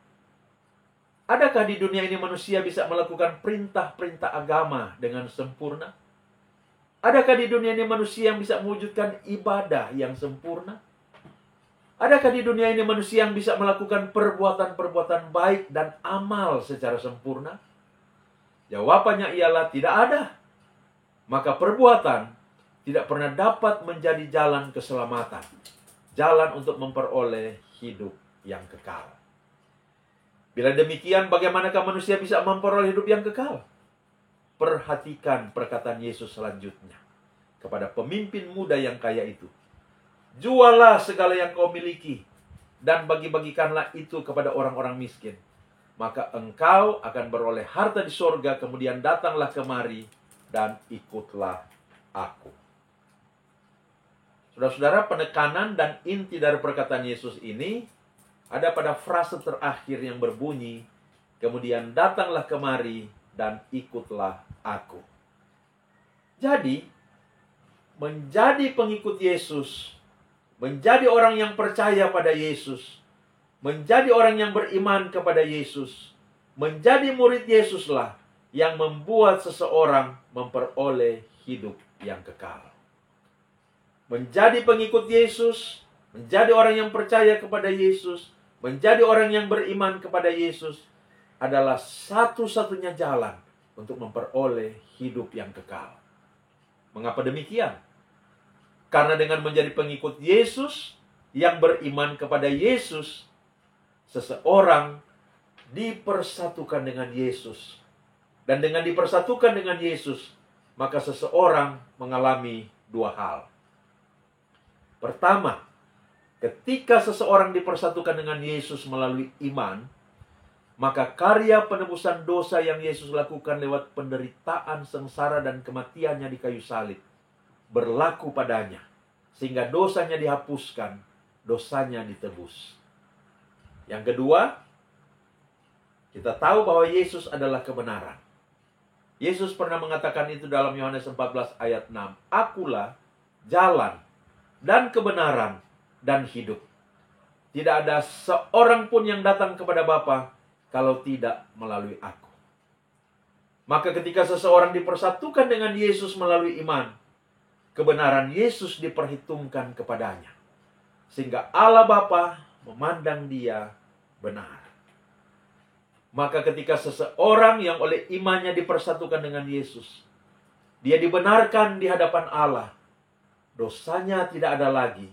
Speaker 1: Adakah di dunia ini manusia bisa melakukan perintah-perintah agama dengan sempurna? Adakah di dunia ini manusia yang bisa mewujudkan ibadah yang sempurna? Adakah di dunia ini manusia yang bisa melakukan perbuatan-perbuatan baik dan amal secara sempurna? Jawabannya ialah tidak ada. Maka perbuatan tidak pernah dapat menjadi jalan keselamatan, jalan untuk memperoleh hidup yang kekal. Bila demikian, bagaimanakah manusia bisa memperoleh hidup yang kekal? Perhatikan perkataan Yesus selanjutnya kepada pemimpin muda yang kaya itu. Jualah segala yang kau miliki dan bagi-bagikanlah itu kepada orang-orang miskin. Maka engkau akan beroleh harta di sorga, kemudian datanglah kemari dan ikutlah aku. Saudara-saudara, penekanan dan inti dari perkataan Yesus ini ada pada frase terakhir yang berbunyi, kemudian datanglah kemari dan ikutlah aku. Jadi, menjadi pengikut Yesus menjadi orang yang percaya pada Yesus, menjadi orang yang beriman kepada Yesus, menjadi murid Yesuslah yang membuat seseorang memperoleh hidup yang kekal. Menjadi pengikut Yesus, menjadi orang yang percaya kepada Yesus, menjadi orang yang beriman kepada Yesus adalah satu-satunya jalan untuk memperoleh hidup yang kekal. Mengapa demikian? Karena dengan menjadi pengikut Yesus yang beriman kepada Yesus, seseorang dipersatukan dengan Yesus. Dan dengan dipersatukan dengan Yesus, maka seseorang mengalami dua hal. Pertama, ketika seseorang dipersatukan dengan Yesus melalui iman, maka karya penebusan dosa yang Yesus lakukan lewat penderitaan, sengsara, dan kematiannya di kayu salib berlaku padanya, sehingga dosanya dihapuskan, dosanya ditebus. Yang kedua, kita tahu bahwa Yesus adalah kebenaran. Yesus pernah mengatakan itu dalam Yohanes 14 ayat 6. Akulah jalan dan kebenaran dan hidup. Tidak ada seorang pun yang datang kepada Bapa kalau tidak melalui aku. Maka ketika seseorang dipersatukan dengan Yesus melalui iman, kebenaran Yesus diperhitungkan kepadanya, sehingga Allah Bapa memandang dia benar. Maka ketika seseorang yang oleh imannya dipersatukan dengan Yesus, dia dibenarkan di hadapan Allah. Dosanya tidak ada lagi.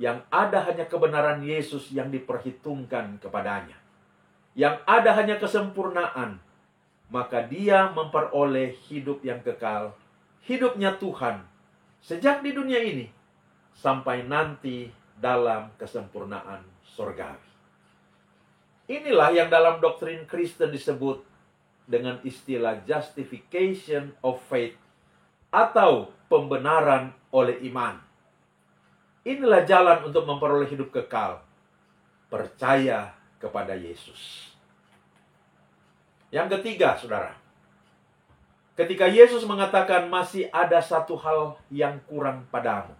Speaker 1: Yang ada hanya kebenaran Yesus yang diperhitungkan kepadanya. Yang ada hanya kesempurnaan. Maka dia memperoleh hidup yang kekal. Hidupnya Tuhan. Sejak di dunia ini. Sampai nanti dalam kesempurnaan surgawi. Inilah yang dalam doktrin Kristen disebut dengan istilah justification of faith. Atau pembenaran oleh iman. Inilah jalan untuk memperoleh hidup kekal. Percaya kepada Yesus. Yang ketiga, saudara. Ketika Yesus mengatakan masih ada satu hal yang kurang padamu.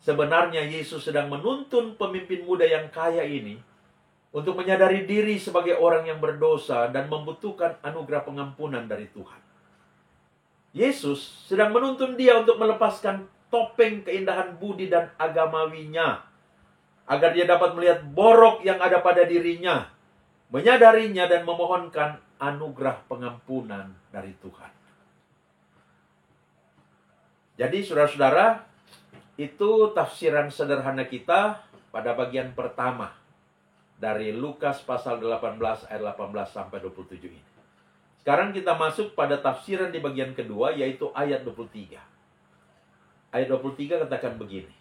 Speaker 1: Sebenarnya Yesus sedang menuntun pemimpin muda yang kaya ini untuk menyadari diri sebagai orang yang berdosa dan membutuhkan anugerah pengampunan dari Tuhan. Yesus sedang menuntun dia untuk melepaskan topeng keindahan budi dan agamawinya, agar dia dapat melihat borok yang ada pada dirinya, menyadarinya dan memohonkan anugerah pengampunan dari Tuhan. Jadi saudara-saudara, itu tafsiran sederhana kita pada bagian pertama dari Lukas pasal 18 ayat 18 sampai 27 ini. Sekarang kita masuk pada tafsiran di bagian kedua, yaitu ayat 23. Ayat 23 katakan begini.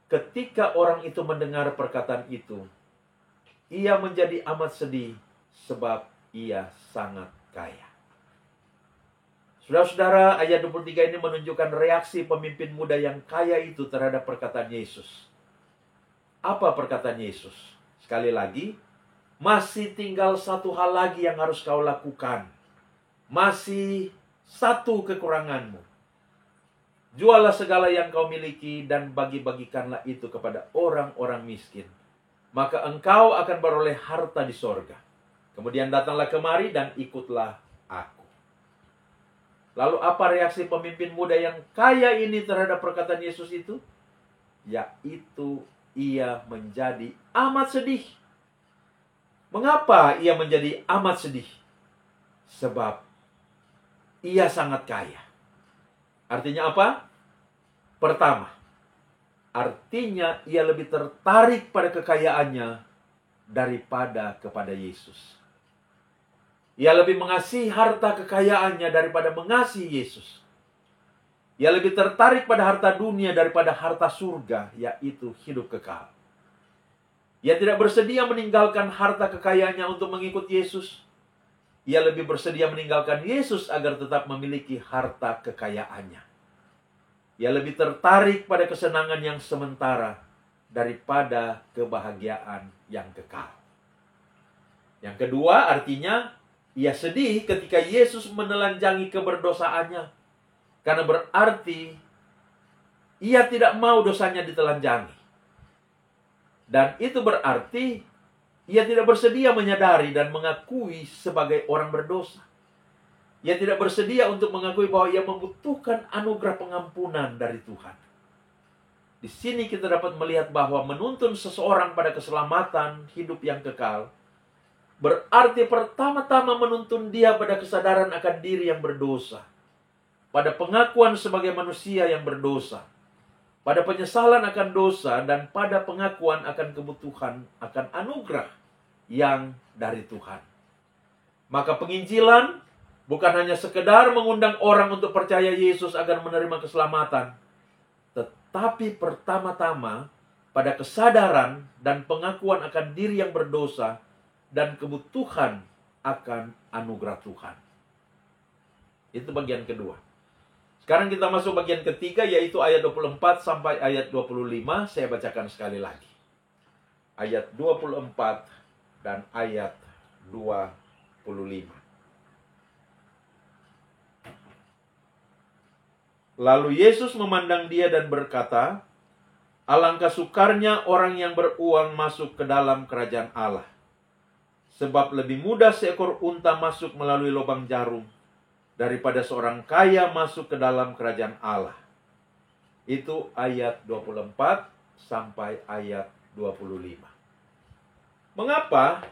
Speaker 1: Ketika orang itu mendengar perkataan itu, ia menjadi amat sedih sebab ia sangat kaya. Saudara-saudara, ayat 23 ini menunjukkan reaksi pemimpin muda yang kaya itu terhadap perkataan Yesus. Apa perkataan Yesus? Sekali lagi, masih tinggal satu hal lagi yang harus kau lakukan. Masih satu kekuranganmu. Jualah segala yang kau miliki dan bagi-bagikanlah itu kepada orang-orang miskin. Maka engkau akan beroleh harta di sorga. Kemudian datanglah kemari dan ikutlah aku. Lalu apa reaksi pemimpin muda yang kaya ini terhadap perkataan Yesus itu? Yaitu ia menjadi amat sedih. Mengapa ia menjadi amat sedih? Sebab ia sangat kaya. Artinya apa? Pertama, artinya ia lebih tertarik pada kekayaannya daripada kepada Yesus. Ia lebih mengasihi harta kekayaannya daripada mengasihi Yesus. Ia lebih tertarik pada harta dunia daripada harta surga, yaitu hidup kekal. Ia tidak bersedia meninggalkan harta kekayaannya untuk mengikut Yesus. Ia lebih bersedia meninggalkan Yesus agar tetap memiliki harta kekayaannya. Ia lebih tertarik pada kesenangan yang sementara daripada kebahagiaan yang kekal. Yang kedua, artinya ia sedih ketika Yesus menelanjangi keberdosaannya. Karena berarti Ia tidak mau dosanya ditelanjangi. Dan itu berarti ia tidak bersedia menyadari dan mengakui sebagai orang berdosa. Ia tidak bersedia untuk mengakui bahwa ia membutuhkan anugerah pengampunan dari Tuhan. Di sini kita dapat melihat bahwa menuntun seseorang pada keselamatan hidup yang kekal berarti pertama-tama menuntun dia pada kesadaran akan diri yang berdosa, pada pengakuan sebagai manusia yang berdosa, pada penyesalan akan dosa, dan pada pengakuan akan kebutuhan akan anugerah yang dari Tuhan. Maka penginjilan bukan hanya sekedar mengundang orang untuk percaya Yesus agar menerima keselamatan, tetapi pertama-tama pada kesadaran dan pengakuan akan diri yang berdosa dan kebutuhan akan anugerah Tuhan. Itu bagian kedua. Sekarang kita masuk bagian ketiga, yaitu ayat 24 sampai ayat 25. Saya bacakan sekali lagi. Ayat 24 dan ayat 25. Lalu Yesus memandang dia dan berkata, "Alangkah sukarnya orang yang beruang masuk ke dalam kerajaan Allah. Sebab lebih mudah seekor unta masuk melalui lubang jarum daripada seorang kaya masuk ke dalam kerajaan Allah." Itu ayat 24 sampai ayat 25. Mengapa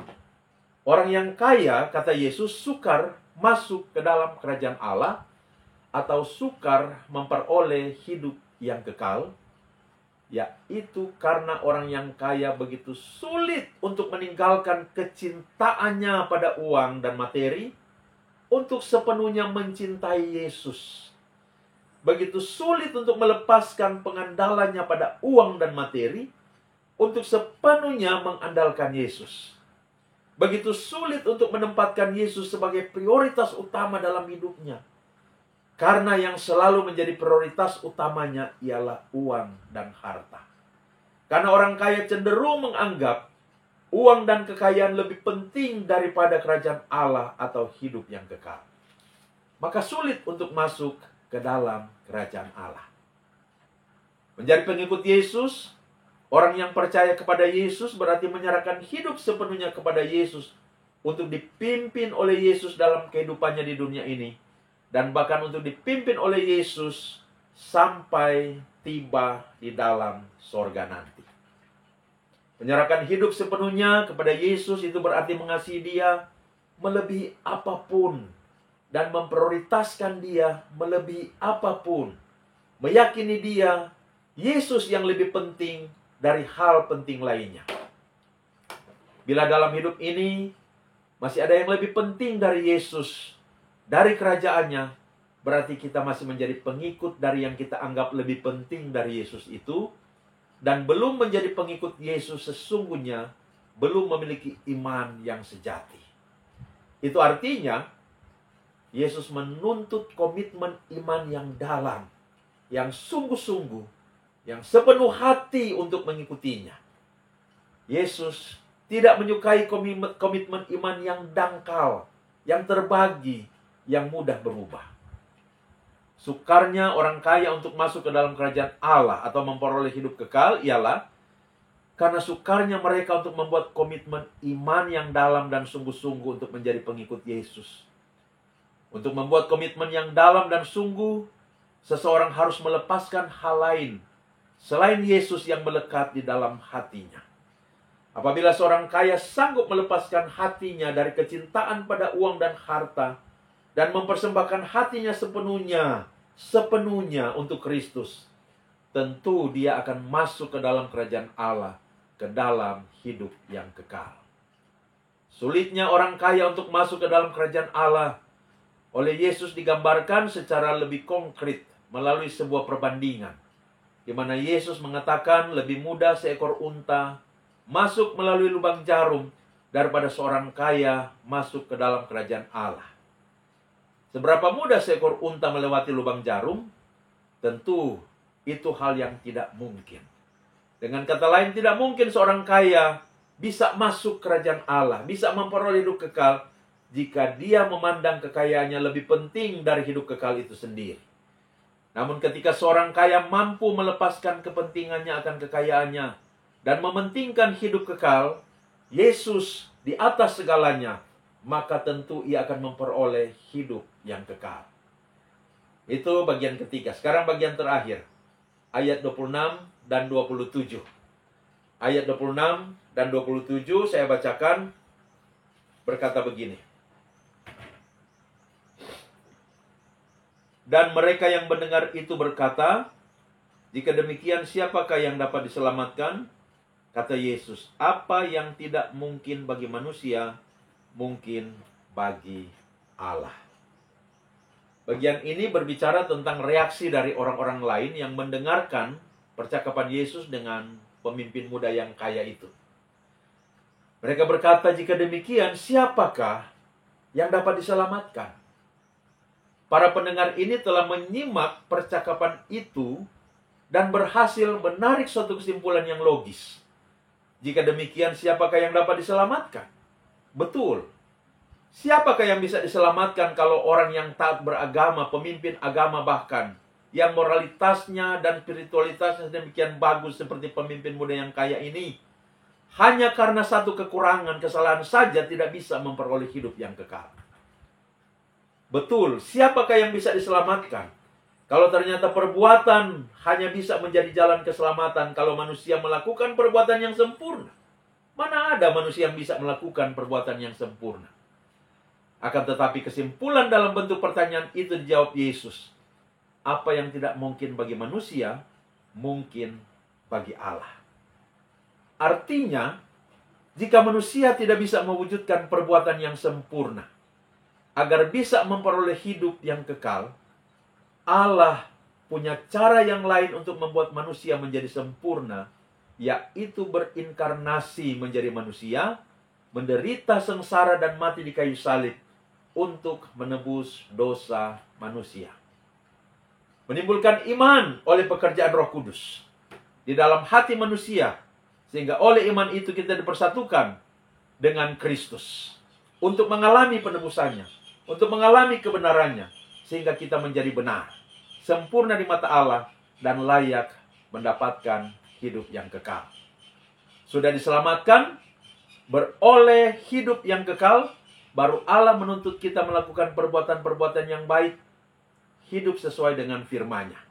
Speaker 1: orang yang kaya, kata Yesus, sukar masuk ke dalam kerajaan Allah atau sukar memperoleh hidup yang kekal? Yaitu karena orang yang kaya begitu sulit untuk meninggalkan kecintaannya pada uang dan materi untuk sepenuhnya mencintai Yesus. Begitu sulit untuk melepaskan pengandalannya pada uang dan materi untuk sepenuhnya mengandalkan Yesus. Begitu sulit untuk menempatkan Yesus sebagai prioritas utama dalam hidupnya. Karena yang selalu menjadi prioritas utamanya ialah uang dan harta. Karena orang kaya cenderung menganggap uang dan kekayaan lebih penting daripada kerajaan Allah atau hidup yang kekal. Maka sulit untuk masuk ke dalam kerajaan Allah. Menjadi pengikut Yesus, orang yang percaya kepada Yesus berarti menyerahkan hidup sepenuhnya kepada Yesus untuk dipimpin oleh Yesus dalam kehidupannya di dunia ini. Dan bahkan untuk dipimpin oleh Yesus sampai tiba di dalam sorga nanti. Menyerahkan hidup sepenuhnya kepada Yesus itu berarti mengasihi Dia melebihi apapun. Dan memprioritaskan Dia melebihi apapun. Meyakini Dia, Yesus yang lebih penting dari hal penting lainnya. Bila dalam hidup ini masih ada yang lebih penting dari Yesus, dari kerajaannya, berarti kita masih menjadi pengikut dari yang kita anggap lebih penting dari Yesus itu, dan belum menjadi pengikut Yesus sesungguhnya, belum memiliki iman yang sejati. Itu artinya, Yesus menuntut komitmen iman yang dalam, yang sungguh-sungguh, yang sepenuh hati untuk mengikutinya. Yesus tidak menyukai komitmen iman yang dangkal, yang terbagi, yang mudah berubah. Sukarnya orang kaya untuk masuk ke dalam kerajaan Allah atau memperoleh hidup kekal ialah karena sukarnya mereka untuk membuat komitmen iman yang dalam dan sungguh-sungguh untuk menjadi pengikut Yesus. Untuk membuat komitmen yang dalam dan sungguh, seseorang harus melepaskan hal lain selain Yesus yang melekat di dalam hatinya. Apabila seorang kaya sanggup melepaskan hatinya dari kecintaan pada uang dan harta, dan mempersembahkan hatinya sepenuhnya untuk Kristus, tentu dia akan masuk ke dalam kerajaan Allah, ke dalam hidup yang kekal. Sulitnya orang kaya untuk masuk ke dalam kerajaan Allah oleh Yesus digambarkan secara lebih konkret melalui sebuah perbandingan, di mana Yesus mengatakan lebih mudah seekor unta masuk melalui lubang jarum daripada seorang kaya masuk ke dalam kerajaan Allah. Seberapa mudah seekor unta melewati lubang jarum? Tentu itu hal yang tidak mungkin. Dengan kata lain, tidak mungkin seorang kaya bisa masuk kerajaan Allah, bisa memperoleh hidup kekal, jika dia memandang kekayaannya lebih penting dari hidup kekal itu sendiri. Namun ketika seorang kaya mampu melepaskan kepentingannya akan kekayaannya dan mementingkan hidup kekal, Yesus di atas segalanya, maka tentu ia akan memperoleh hidup yang kekal. Itu bagian ketiga. Sekarang bagian terakhir. Ayat 26 dan 27. Ayat 26 dan 27 saya bacakan, berkata begini. Dan mereka yang mendengar itu berkata, jika demikian siapakah yang dapat diselamatkan? Kata Yesus, apa yang tidak mungkin bagi manusia, mungkin bagi Allah. Bagian ini berbicara tentang reaksi dari orang-orang lain yang mendengarkan percakapan Yesus dengan pemimpin muda yang kaya itu. Mereka berkata, jika demikian siapakah yang dapat diselamatkan? Para pendengar ini telah menyimak percakapan itu dan berhasil menarik suatu kesimpulan yang logis. Jika demikian, siapakah yang dapat diselamatkan? Betul. Siapakah yang bisa diselamatkan kalau orang yang taat beragama, pemimpin agama bahkan, yang moralitasnya dan spiritualitasnya demikian bagus seperti pemimpin muda yang kaya ini, hanya karena satu kekurangan, kesalahan saja tidak bisa memperoleh hidup yang kekal? Betul, siapakah yang bisa diselamatkan? Kalau ternyata perbuatan hanya bisa menjadi jalan keselamatan kalau manusia melakukan perbuatan yang sempurna. Mana ada manusia yang bisa melakukan perbuatan yang sempurna? Akan tetapi kesimpulan dalam bentuk pertanyaan itu dijawab Yesus. Apa yang tidak mungkin bagi manusia, mungkin bagi Allah. Artinya, jika manusia tidak bisa mewujudkan perbuatan yang sempurna, agar bisa memperoleh hidup yang kekal, Allah punya cara yang lain untuk membuat manusia menjadi sempurna, yaitu berinkarnasi menjadi manusia, menderita sengsara dan mati di kayu salib untuk menebus dosa manusia. Menimbulkan iman oleh pekerjaan Roh Kudus di dalam hati manusia, sehingga oleh iman itu kita dipersatukan dengan Kristus untuk mengalami penebusannya, untuk mengalami kebenarannya, sehingga kita menjadi benar, sempurna di mata Allah, dan layak mendapatkan hidup yang kekal. Sudah diselamatkan, beroleh hidup yang kekal, baru Allah menuntut kita melakukan perbuatan-perbuatan yang baik, hidup sesuai dengan firman-Nya.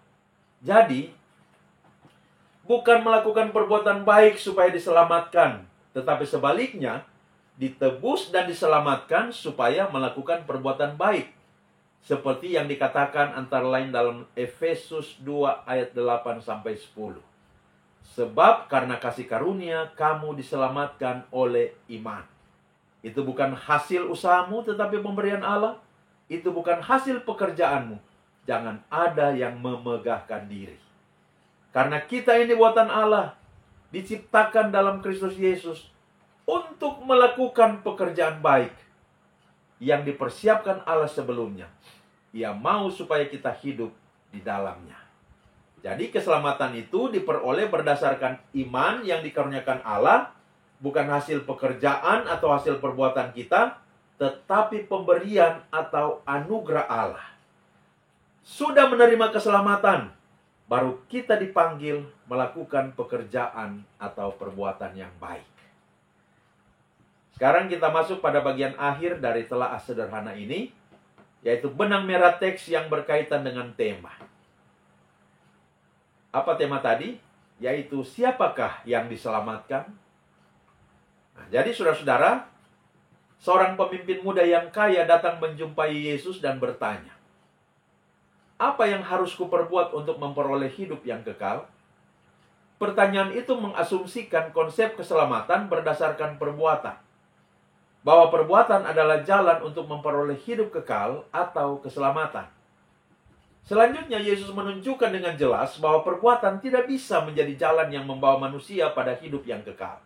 Speaker 1: Jadi, bukan melakukan perbuatan baik supaya diselamatkan, tetapi sebaliknya, ditebus dan diselamatkan supaya melakukan perbuatan baik. Seperti yang dikatakan antara lain dalam Efesus 2 ayat 8-10. Sebab karena kasih karunia kamu diselamatkan oleh iman. Itu bukan hasil usahamu tetapi pemberian Allah. Itu bukan hasil pekerjaanmu. Jangan ada yang memegahkan diri. Karena kita ini buatan Allah, diciptakan dalam Kristus Yesus untuk melakukan pekerjaan baik yang dipersiapkan Allah sebelumnya. Ia mau supaya kita hidup di dalamnya. Jadi keselamatan itu diperoleh berdasarkan iman yang dikaruniakan Allah, bukan hasil pekerjaan atau hasil perbuatan kita, tetapi pemberian atau anugerah Allah. Sudah menerima keselamatan, baru kita dipanggil melakukan pekerjaan atau perbuatan yang baik. Sekarang kita masuk pada bagian akhir dari telaah sederhana ini, yaitu benang merah teks yang berkaitan dengan tema. Apa tema tadi? Yaitu siapakah yang diselamatkan? Nah, jadi saudara-saudara, seorang pemimpin muda yang kaya datang menjumpai Yesus dan bertanya, apa yang harus kuperbuat untuk memperoleh hidup yang kekal? Pertanyaan itu mengasumsikan konsep keselamatan berdasarkan perbuatan. Bahwa perbuatan adalah jalan untuk memperoleh hidup kekal atau keselamatan. Selanjutnya Yesus menunjukkan dengan jelas bahwa perbuatan tidak bisa menjadi jalan yang membawa manusia pada hidup yang kekal.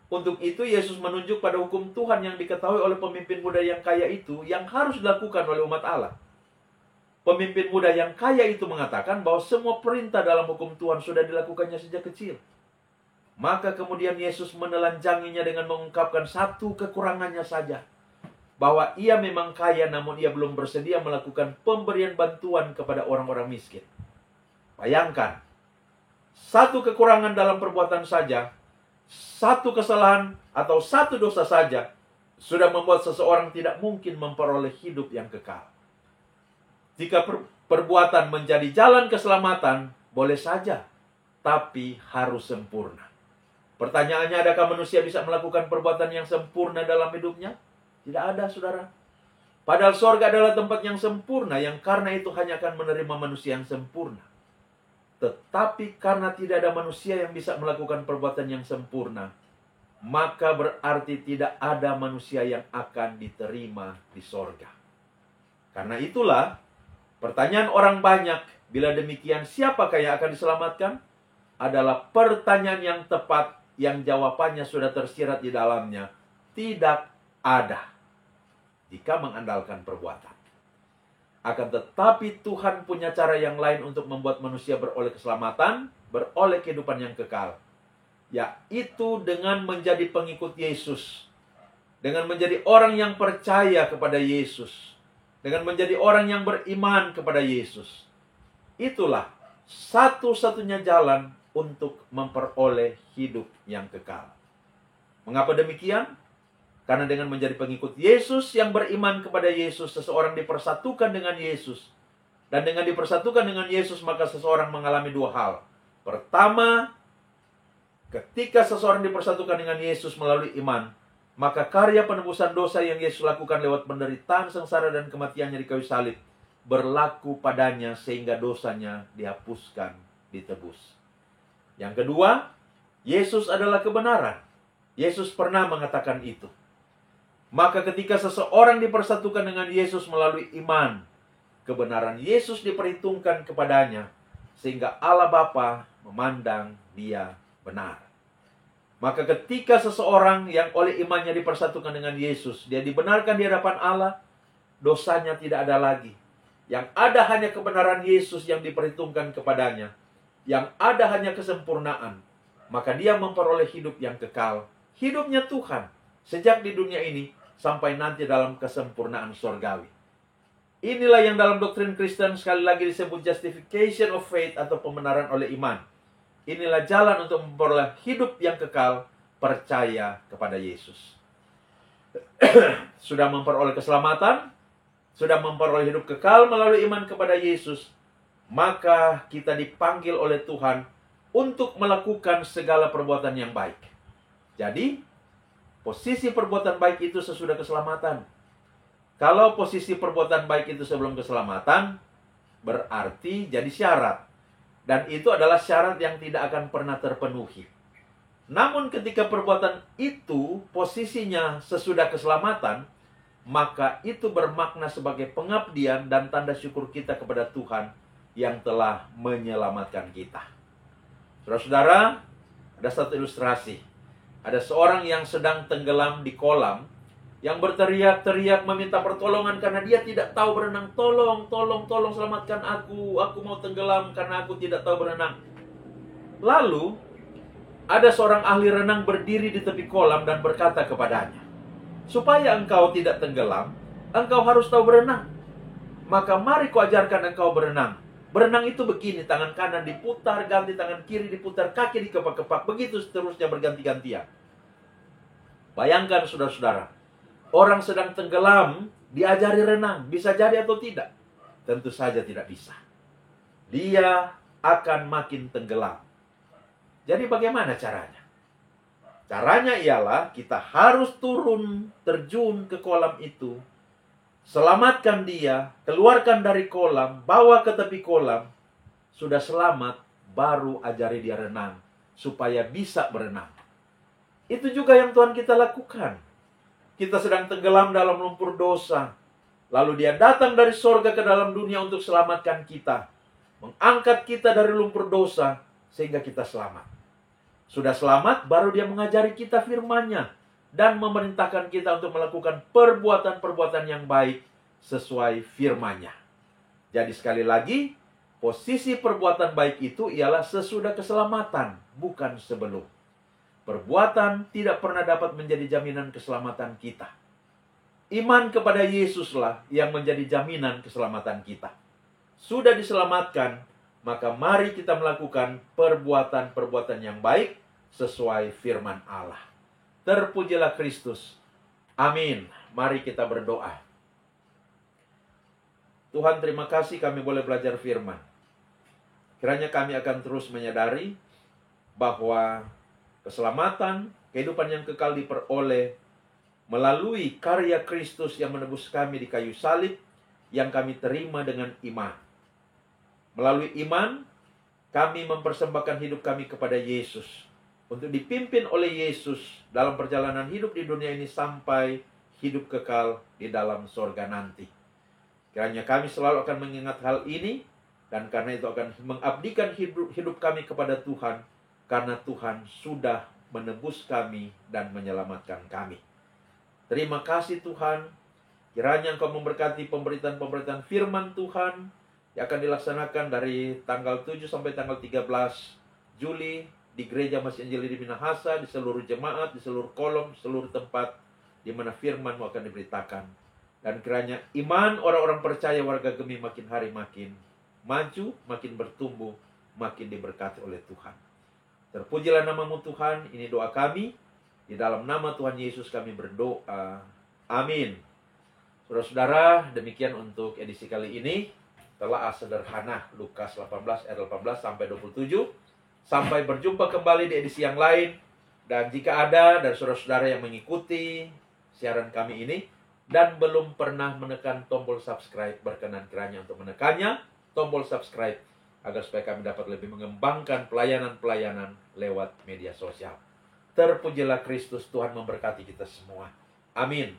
Speaker 1: Untuk itu Yesus menunjuk pada hukum Tuhan yang diketahui oleh pemimpin muda yang kaya itu yang harus dilakukan oleh umat Allah. Pemimpin muda yang kaya itu mengatakan bahwa semua perintah dalam hukum Tuhan sudah dilakukannya sejak kecil. Maka kemudian Yesus menelanjanginya dengan mengungkapkan satu kekurangannya saja. bahwa ia memang kaya namun ia belum bersedia melakukan pemberian bantuan kepada orang-orang miskin. Bayangkan, satu kekurangan dalam perbuatan saja, satu kesalahan atau satu dosa saja sudah membuat seseorang tidak mungkin memperoleh hidup yang kekal. Jika perbuatan menjadi jalan keselamatan, boleh saja, tapi harus sempurna. Pertanyaannya, adakah manusia bisa melakukan perbuatan yang sempurna dalam hidupnya? Tidak ada, saudara. Padahal sorga adalah tempat yang sempurna, yang karena itu hanya akan menerima manusia yang sempurna. Tetapi karena tidak ada manusia yang bisa melakukan perbuatan yang sempurna, maka berarti tidak ada manusia yang akan diterima di sorga. Karena itulah, pertanyaan orang banyak, bila demikian siapakah yang akan diselamatkan? Adalah pertanyaan yang tepat, yang jawabannya sudah tersirat di dalamnya. Tidak ada, jika mengandalkan perbuatan. Akan tetapi Tuhan punya cara yang lain untuk membuat manusia beroleh keselamatan, beroleh kehidupan yang kekal. Yaitu dengan menjadi pengikut Yesus. Dengan menjadi orang yang percaya kepada Yesus. Dengan menjadi orang yang beriman kepada Yesus. Itulah satu-satunya jalan untuk memperoleh hidup yang kekal. Mengapa demikian? Karena dengan menjadi pengikut Yesus yang beriman kepada Yesus, seseorang dipersatukan dengan Yesus. Dan dengan dipersatukan dengan Yesus, maka seseorang mengalami dua hal. Pertama, ketika seseorang dipersatukan dengan Yesus melalui iman, maka karya penebusan dosa yang Yesus lakukan lewat penderitaan, sengsara, dan kematiannya di kayu salib berlaku padanya sehingga dosanya dihapuskan, ditebus. Yang kedua, Yesus adalah kebenaran. Yesus pernah mengatakan itu. Maka ketika seseorang dipersatukan dengan Yesus melalui iman, kebenaran Yesus diperhitungkan kepadanya, sehingga Allah Bapa memandang dia benar. Maka ketika seseorang yang oleh imannya dipersatukan dengan Yesus, dia dibenarkan di hadapan Allah, dosanya tidak ada lagi. Yang ada hanya kebenaran Yesus yang diperhitungkan kepadanya. Yang ada hanya kesempurnaan. Maka dia memperoleh hidup yang kekal. Hidupnya Tuhan. Sejak di dunia ini sampai nanti dalam kesempurnaan surgawi. Inilah yang dalam doktrin Kristen sekali lagi disebut justification of faith atau pembenaran oleh iman. Inilah jalan untuk memperoleh hidup yang kekal, percaya kepada Yesus. Sudah memperoleh keselamatan, sudah memperoleh hidup kekal melalui iman kepada Yesus, maka kita dipanggil oleh Tuhan untuk melakukan segala perbuatan yang baik. Jadi, posisi perbuatan baik itu sesudah keselamatan. Kalau posisi perbuatan baik itu sebelum keselamatan, berarti jadi syarat. Dan itu adalah syarat yang tidak akan pernah terpenuhi. Namun ketika perbuatan itu posisinya sesudah keselamatan, maka itu bermakna sebagai pengabdian dan tanda syukur kita kepada Tuhan yang telah menyelamatkan kita. Saudara-saudara, ada satu ilustrasi. Ada seorang yang sedang tenggelam di kolam, yang berteriak-teriak meminta pertolongan karena dia tidak tahu berenang. Tolong, tolong, tolong selamatkan aku mau tenggelam karena aku tidak tahu berenang. Lalu, ada seorang ahli renang berdiri di tepi kolam dan berkata kepadanya, supaya engkau tidak tenggelam, engkau harus tahu berenang. Maka mari kuajarkan engkau berenang. Berenang itu begini, tangan kanan diputar, ganti tangan kiri diputar, kaki dikepak-kepak, begitu seterusnya berganti-gantian. Bayangkan saudara-saudara, orang sedang tenggelam, diajari renang, bisa jadi atau tidak? Tentu saja tidak bisa. Dia akan makin tenggelam. Jadi bagaimana caranya? Caranya ialah kita harus turun, terjun ke kolam itu, selamatkan dia, keluarkan dari kolam, bawa ke tepi kolam. Sudah selamat, baru ajari dia renang, supaya bisa berenang. Itu juga yang Tuhan kita lakukan. Kita sedang tenggelam dalam lumpur dosa. Lalu dia datang dari sorga ke dalam dunia untuk selamatkan kita. Mengangkat kita dari lumpur dosa, sehingga kita selamat. Sudah selamat, baru dia mengajari kita firman-Nya. Dan memerintahkan kita untuk melakukan perbuatan-perbuatan yang baik sesuai firman-Nya. Jadi sekali lagi, posisi perbuatan baik itu ialah sesudah keselamatan, bukan sebelum. Perbuatan tidak pernah dapat menjadi jaminan keselamatan kita. Iman kepada Yesuslah yang menjadi jaminan keselamatan kita. Sudah diselamatkan, maka mari kita melakukan perbuatan-perbuatan yang baik sesuai firman Allah. Terpujilah Kristus. Amin. Mari kita berdoa. Tuhan, terima kasih kami boleh belajar firman. Kiranya kami akan terus menyadari bahwa keselamatan, kehidupan yang kekal diperoleh melalui karya Kristus yang menebus kami di kayu salib, yang kami terima dengan iman. Melalui iman, kami mempersembahkan hidup kami kepada Yesus, untuk dipimpin oleh Yesus dalam perjalanan hidup di dunia ini sampai hidup kekal di dalam sorga nanti. Kiranya kami selalu akan mengingat hal ini, dan karena itu akan mengabdikan hidup kami kepada Tuhan, karena Tuhan sudah menebus kami dan menyelamatkan kami. Terima kasih Tuhan. Kiranya Engkau memberkati pemberitaan-pemberitaan firman Tuhan yang akan dilaksanakan dari tanggal 7 sampai tanggal 13 Juli di Gereja Masjid Injili di Minahasa, di seluruh jemaat, di seluruh kolom, seluruh tempat di mana firman-Mu akan diberitakan. Dan kiranya iman orang-orang percaya warga Gemi makin hari makin maju, makin bertumbuh, makin diberkati oleh Tuhan. Terpujilah nama-Mu Tuhan. Ini doa kami. Di dalam nama Tuhan Yesus kami berdoa. Amin. Saudara-saudara, demikian untuk edisi kali ini. Telah sederhana Lukas 18 ayat 18 sampai 27. Sampai berjumpa kembali di edisi yang lain. Dan jika ada dari saudara-saudara yang mengikuti siaran kami ini dan belum pernah menekan tombol subscribe, berkenan kiranya untuk menekannya, tombol subscribe, agar supaya kami dapat lebih mengembangkan pelayanan-pelayanan lewat media sosial. Terpujilah Kristus, Tuhan memberkati kita semua. Amin.